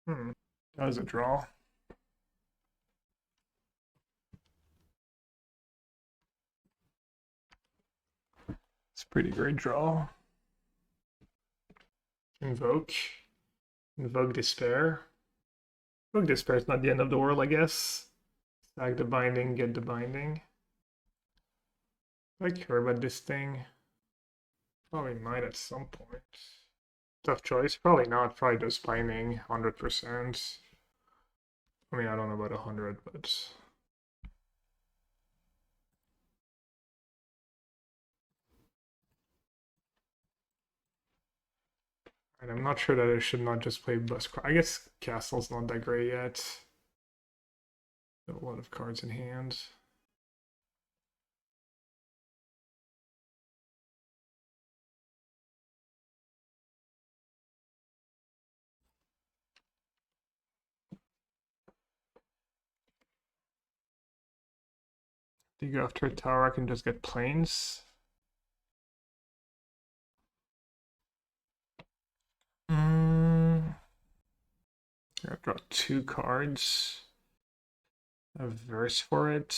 That was a draw. It's a pretty great draw. Invoke Despair. Invoke Despair is not the end of the world, I guess. Sack the Binding, get the Binding. Do I care about this thing? Probably might at some point. Tough choice. Probably not. Probably just Binding, 100%. I mean, I don't know about 100, but... And I'm not sure that I should not just play Bus. I guess Castle's not that great yet. Have a lot of cards in hand. Do you go after a tower? I can just get planes. I draw 2 cards. A verse for it.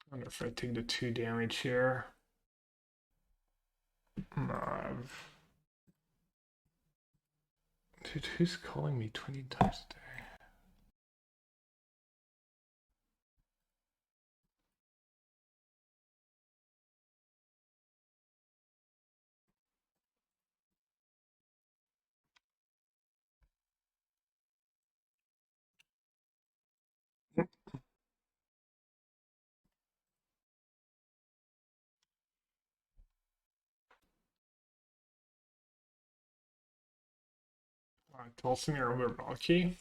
I wonder if I take the 2 damage here. Dude, who's calling me 20 times a day? Dulcimere over Valky.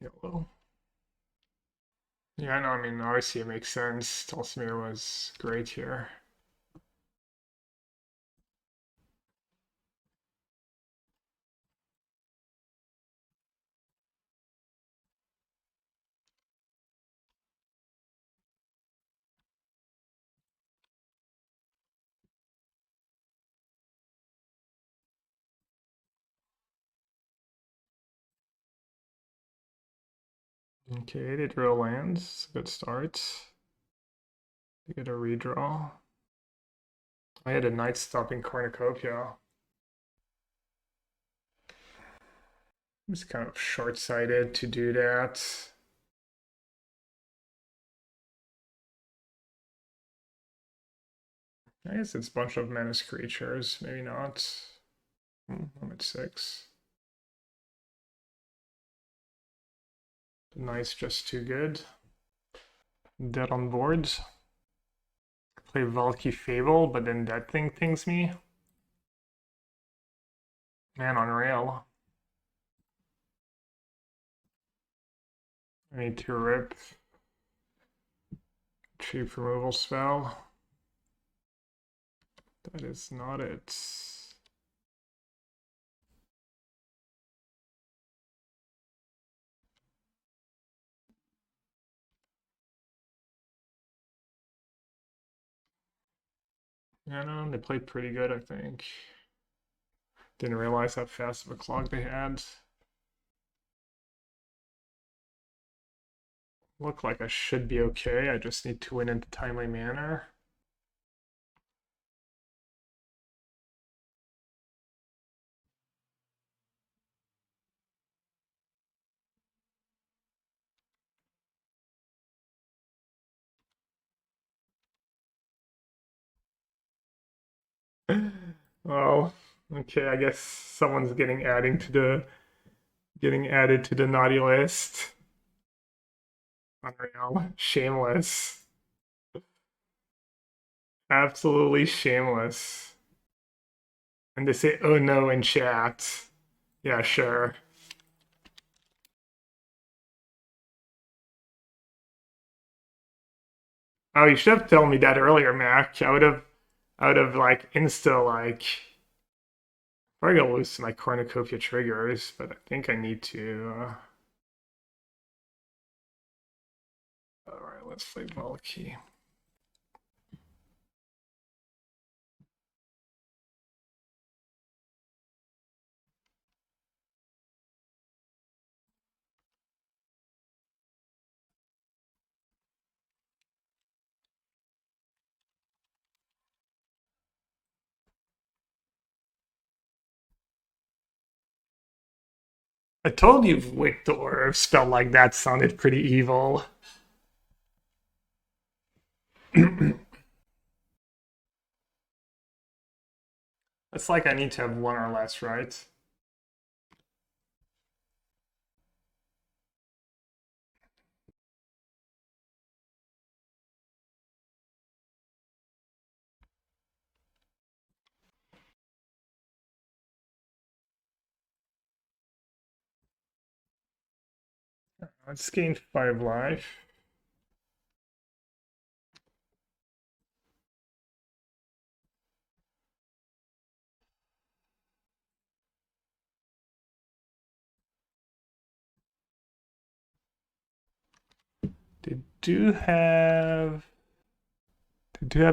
Yellow. Yeah, no, I mean, obviously it makes sense. Dulcimere was great here. Okay, they draw lands. Good start. They get a redraw. I had a Night Stomping Cornucopia. It's kind of short-sighted to do that. I guess it's a bunch of menace creatures. Maybe not. I'm at 6. The Knight's just too good. Dead on board. Play Valky Fable, but then that thing pings me. Man on rail. I need to rip. Cheap removal spell. That is not it. Yeah, no, they played pretty good, I think. Didn't realize how fast of a clock they had. Look like I should be okay. I just need to win in a timely manner. Well, okay, I guess someone's getting added to the naughty list. Unreal. Shameless. Absolutely shameless. And they say, oh no, in chat. Yeah, sure. Oh, you should have told me that earlier, Mac. I would have like insta like probably gonna lose my cornucopia triggers, but I think I need to let's play Valky. I told you Victor, a spell like that sounded pretty evil. It's like I need to have one or less, right? Let's gain 5 life. They do have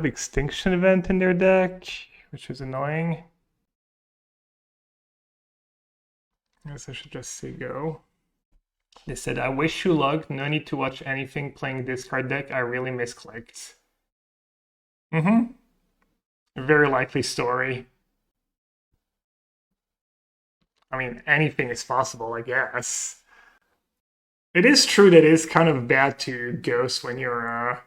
Extinction Event in their deck, which is annoying. I guess I should just say go. They said, I wish you luck. No need to watch anything playing this card deck. I really misclicked. Mm-hmm. Very likely story. I mean, anything is possible, I guess. It is true that it is kind of bad to ghost when you're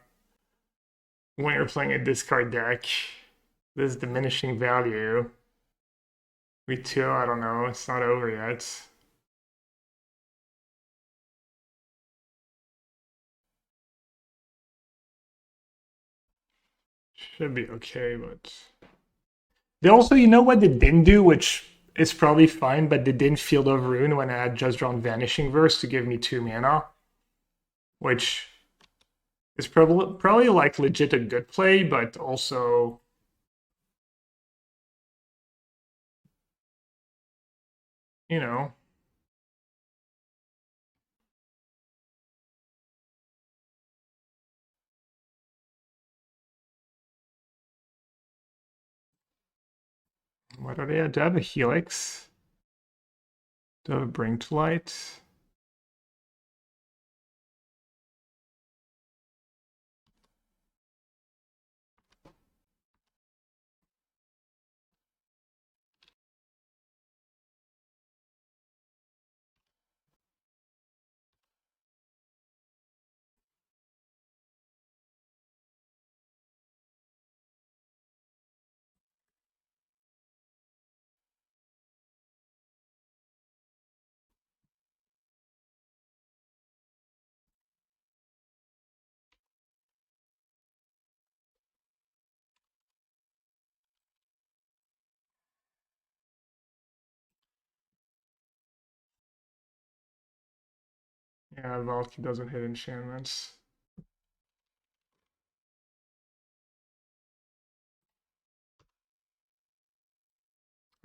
playing a discard deck. This diminishing value. Veto, I don't know. It's not over yet. Should be okay, but they also, you know what they didn't do, which is probably fine, but they didn't Field of Ruin when I had just drawn Vanishing Verse to give me 2 mana, which is probably like legit a good play, but also you know. What are they? Do I have a Helix? Do I have a Bring to Light? Yeah, Valky doesn't hit enchantments.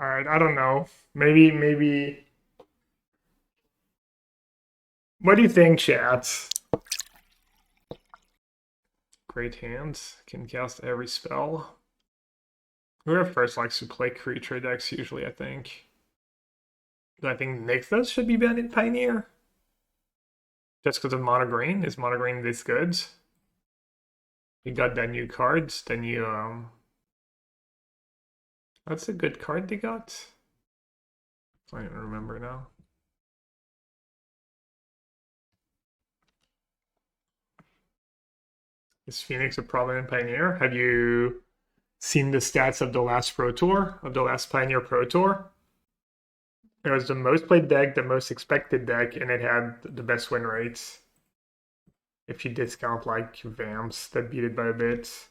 Alright, I don't know. Maybe. What do you think, chat? Great hands. Can cast every spell. Whoever first likes to play creature decks usually, I think. Do I think Nixos should be banned in Pioneer? Just because of mono green? Is mono green this good? You got that new card, then you That's a good card they got. I don't remember now. Is Phoenix a problem in Pioneer? Have you seen the stats of the last Pro Tour, of the last Pioneer Pro Tour? It was the most played deck, the most expected deck, and it had the best win rates. If you discount like Vamps that beat it by a bit.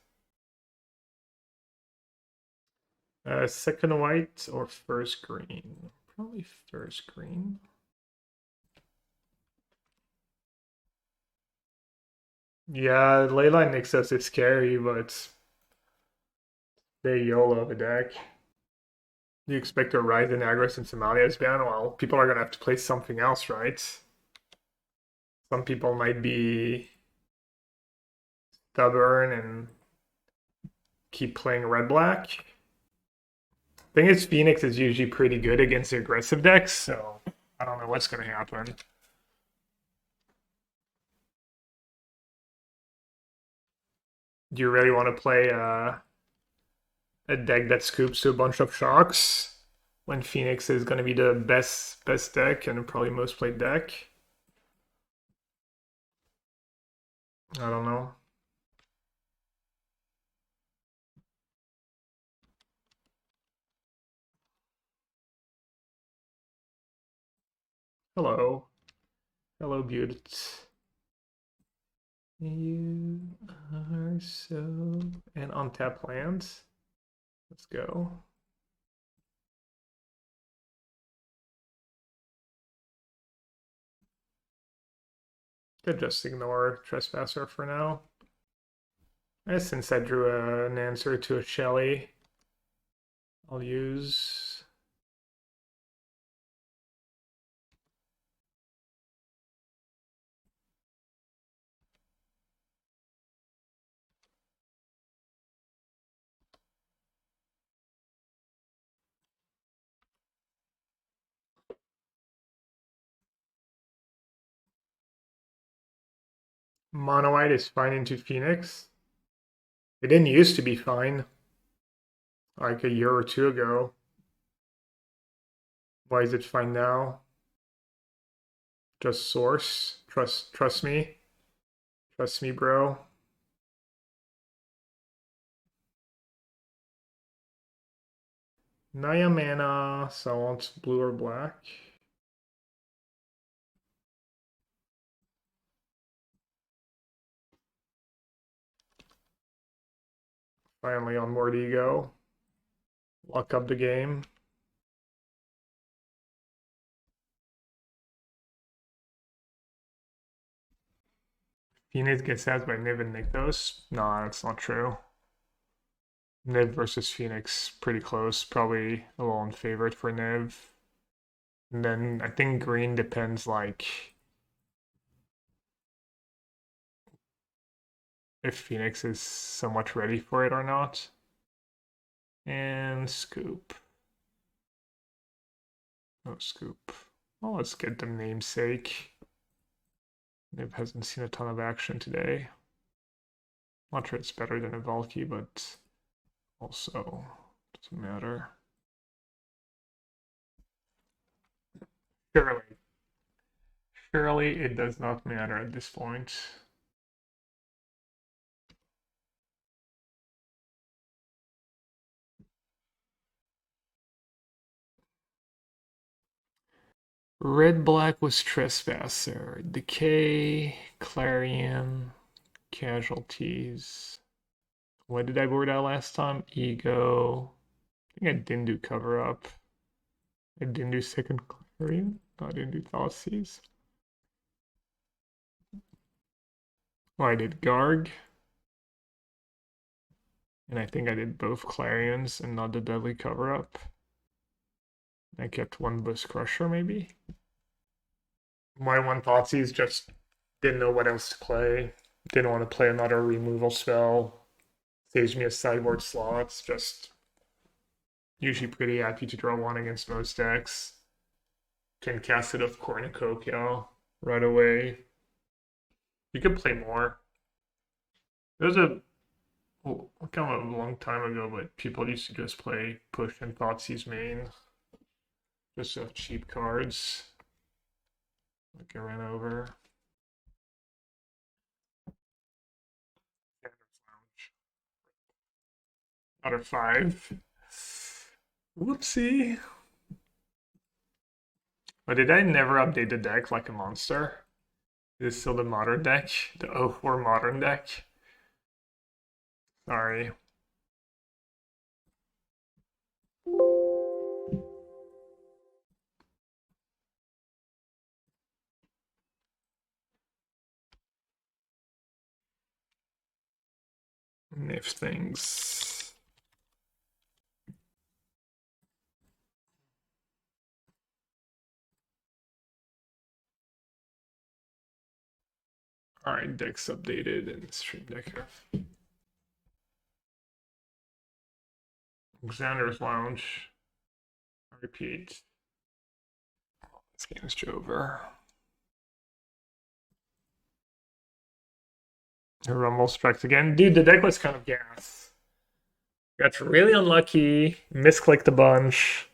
Second white or first green? Probably first green. Yeah, Leyline Nixos is scary, but they YOLO the deck. You expect a rise in aggro since Amalia's ban? Well, people are gonna have to play something else, right? Some people might be stubborn and keep playing red-black. Thing is, Phoenix is usually pretty good against aggressive decks, so I don't know what's going to happen. Do you really want to play a deck that scoops to a bunch of shocks when Phoenix is going to be the best deck and probably most played deck? I don't know. Hello. Hello, Butte. You are so... And untap lands. Let's go. Could just ignore Trespasser for now. Since I drew an answer to a Shelly, I'll use... Mono White is fine into Phoenix. It didn't used to be fine. Like a year or two ago. Why is it fine now? Just source. Trust me. Trust me, bro. Naya mana, so I want blue or black. Finally Unmoored Ego. Lock up the game. Phoenix gets out by Niv and Nykthos? No, that's not true. Niv versus Phoenix, pretty close. Probably a lone favorite for Niv. And then I think green depends like if Phoenix is so much ready for it or not. And scoop. No scoop. Well, let's get the namesake. Niv hasn't seen a ton of action today. Not sure it's better than a Valky, but also doesn't matter. Surely it does not matter at this point. Red-black was Trespasser. Decay, Clarion, Casualties. What did I board out last time? Ego. I think I didn't do cover up. I didn't do Sacred Foundry. No, I didn't do Thoughtseize. Well, I did Garg. And I think I did both Clarions and not the Deadly cover up. I kept one Bush Crusher, maybe. My one Thoughtseize just didn't know what else to play. Didn't want to play another removal spell. Saves me a sideboard slots. Just usually pretty happy to draw one against most decks. Can cast it off Cornucopia right away. You could play more. There's a kind of a long time ago, but people used to just play push and Thoughtseize main. Just have cheap cards. Like I ran over. Another 5. Whoopsie. But did I never update the deck like a monster? Is it still the modern deck? The 04 modern deck? Sorry. If things. Alright, deck's updated and stream deck here. Xander's Lounge. I repeat. This game is over. Rumble strikes again. Dude, the deck was kind of gas. Got really unlucky, misclicked a bunch.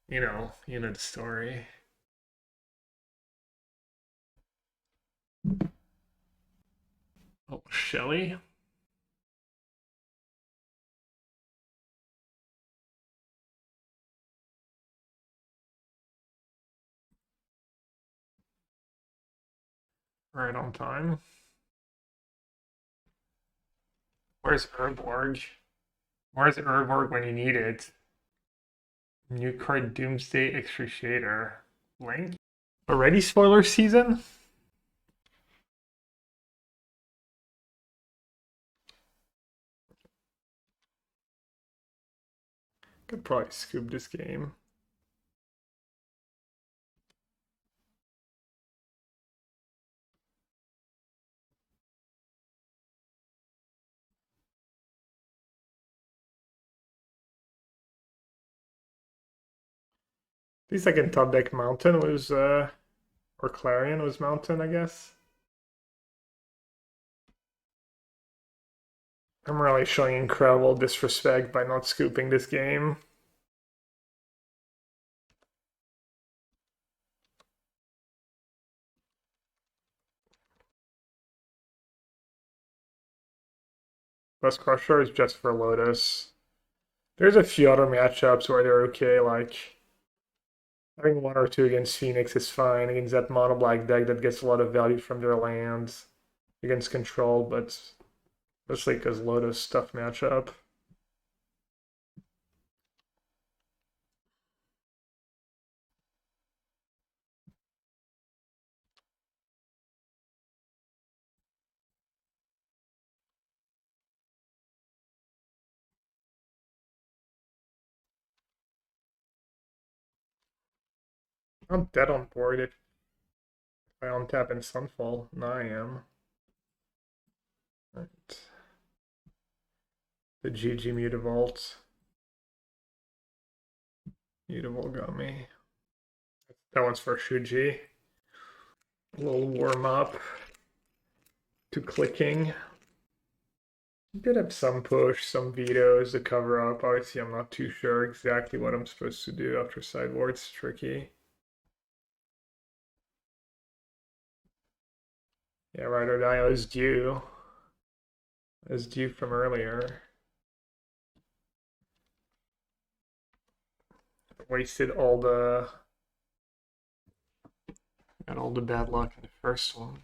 You know the story. Oh, Shelly. Right on time. Where's Urborg? Where's Urborg when you need it? New card Doomsday Excruciator. Link? Already spoiler season? Could probably scoop this game. At least I can top deck Mountain was or Clarion was Mountain, I guess. I'm really showing incredible disrespect by not scooping this game. Bus Crusher is just for Lotus. There's a few other matchups where they're okay, like having 1 or 2 against Phoenix is fine, against that mono black deck that gets a lot of value from their lands, against control, but especially because Lotus tough matchup. I'm dead on board if I untap in Sunfall. No, I am. Right. The GG Mutavault. Mutavault got me. That one's for Shuji. A little warm up to clicking. You did have some push, some vetoes to cover up. Obviously, I'm not too sure exactly what I'm supposed to do after sideboard. It's tricky. Yeah, Ride or Die is due. Is due from earlier. Wasted all the... Got all the bad luck in the first one.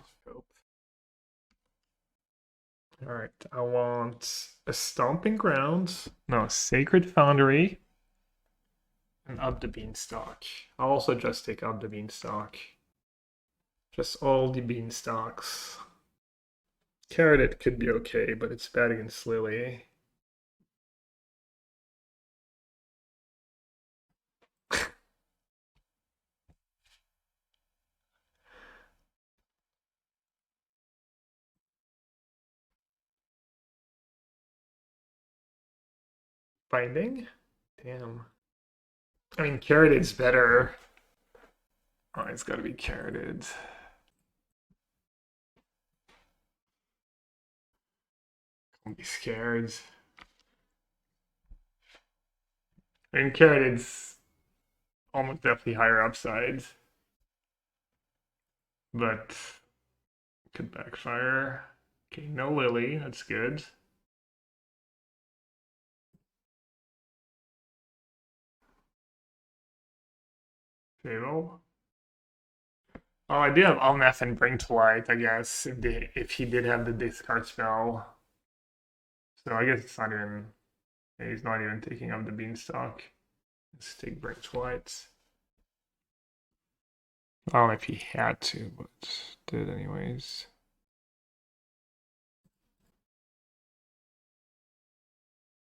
Alright, I want a Stomping Ground. No, Sacred Foundry. And Up the Beanstalk. I'll also just take Up the Beanstalk. Just all the Beanstalks. Caryatid could be okay, but it's bad against Lily. Binding? Damn. I mean, Caryatid's better. Oh, it's gotta be Caryatid. Don't be scared. I mean, Caryatid's almost definitely higher upside. But could backfire. Okay, no Lily, that's good. Fable. Oh, I do have Alneth and Bring to Light, I guess, if he did have the discard spell. So I guess it's not even... He's not even taking up the Beanstalk. Let's take Bring to Light. I don't know if he had to, but did anyways.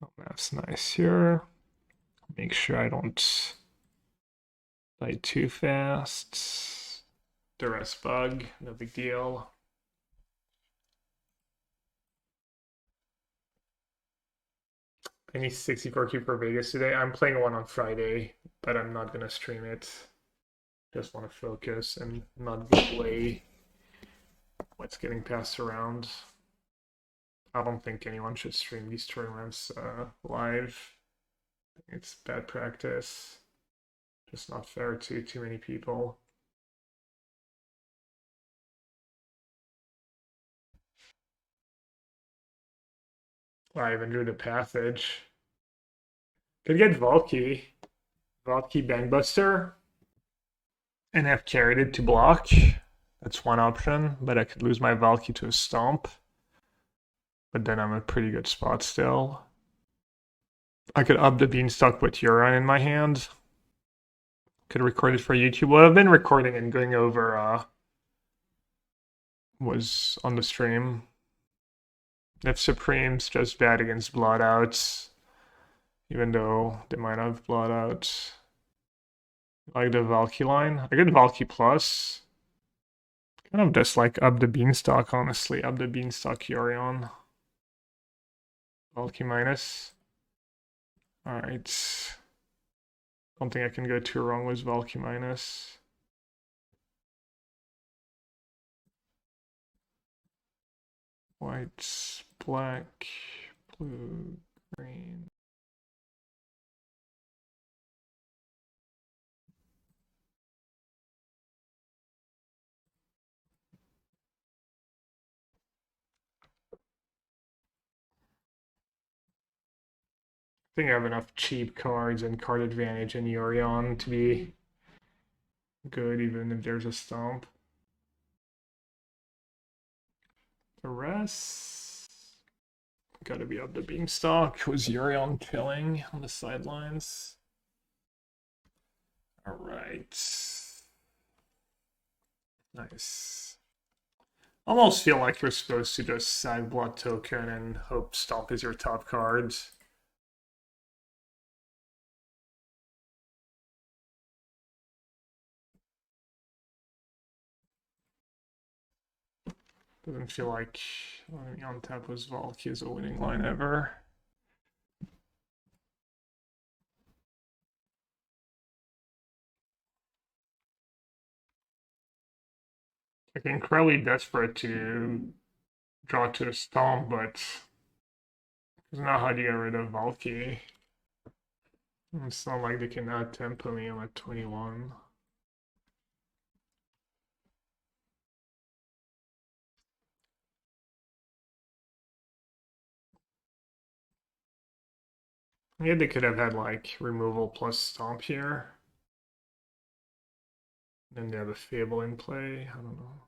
Oh, that's nice here. Make sure I don't die too fast. Duress Bug, no big deal. I need 64Q for Vegas today. I'm playing one on Friday, but I'm not gonna stream it. Just want to focus and not give away what's getting passed around. I don't think anyone should stream these tournaments live. It's bad practice. Just not fair to too many people. I even drew the passage. Could get Valky. Valky Bangbuster. And have Caryatid to block. That's one option, but I could lose my Valky to a Stomp. But then I'm in a pretty good spot still. I could Up the Beanstalk with Euron in my hand. Could record it for YouTube. Well, I've been recording and going over was on the stream. If Supreme's just bad against Bloodouts, even though they might have Bloodouts. Like the Valky line. I get Valky plus. Kind of just like Up the Beanstalk, honestly. Up the Beanstalk Euron. Valky minus. Alright. Don't think I can go too wrong with Valky minus. White, black, blue, green. I think I have enough cheap cards and card advantage in Yorion to be good, even if there's a Stomp. The rest gotta be Up the Beanstalk. Was Yorion chilling on the sidelines? Alright. Nice. Almost feel like you're supposed to just sag Blood Token and hope Stomp is your top card. Doesn't feel like on tap was Valky is a winning line ever. Like incredibly desperate to draw to a Stomp, but it's not how to get rid of Valky. It's not like they can out tempo me. I'm at 21. Yeah, they could have had like removal plus Stomp here. Then they have a Fable in play. I don't know.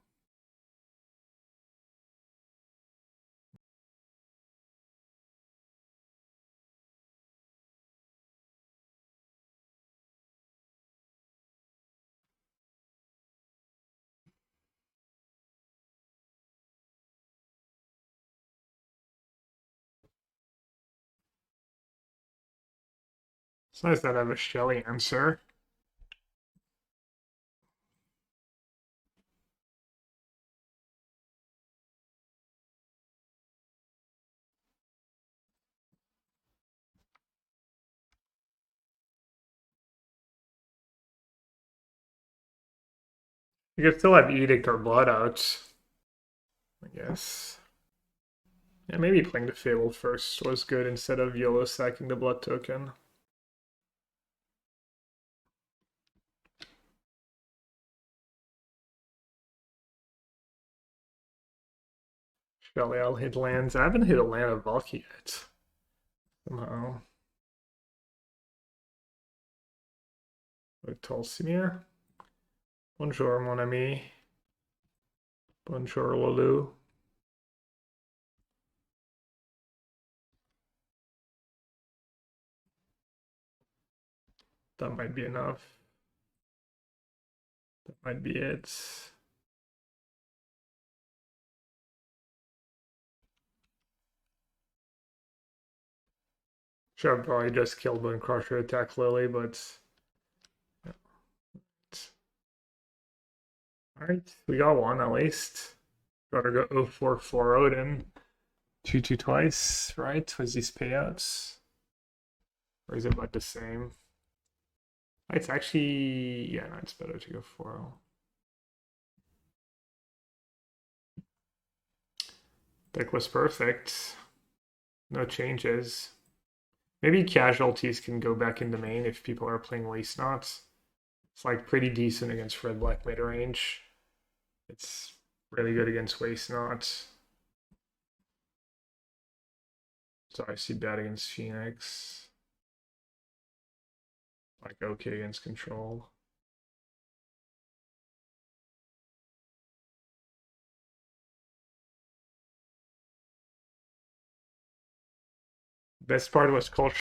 It's nice that I have a Shelly answer. You could still have Edict or Bloodouts, I guess. Yeah, maybe playing the Fable first was good instead of YOLO sacking the Blood Token. Shelly, I'll hit lands. I haven't hit a land of Valky yet. Somehow. With Tolsimir. Bonjour, mon ami. Bonjour, Lulu. That might be enough. That might be it. Sure, I'll probably just kill Bone Crusher, attack Lily, but... Yeah. Alright, we got one at least. Gotta go 0-4-4 Odin. 2-2 twice, right? With these payouts. Or is it about the same? It's actually, yeah, no, it's better to go 4-0. Deck was perfect. No changes. Maybe Casualties can go back in the main if people are playing Waste Knots. It's like pretty decent against red black mid range. It's really good against Waste Knots. So I see bad against Phoenix. Like okay against Control. Best part was culture.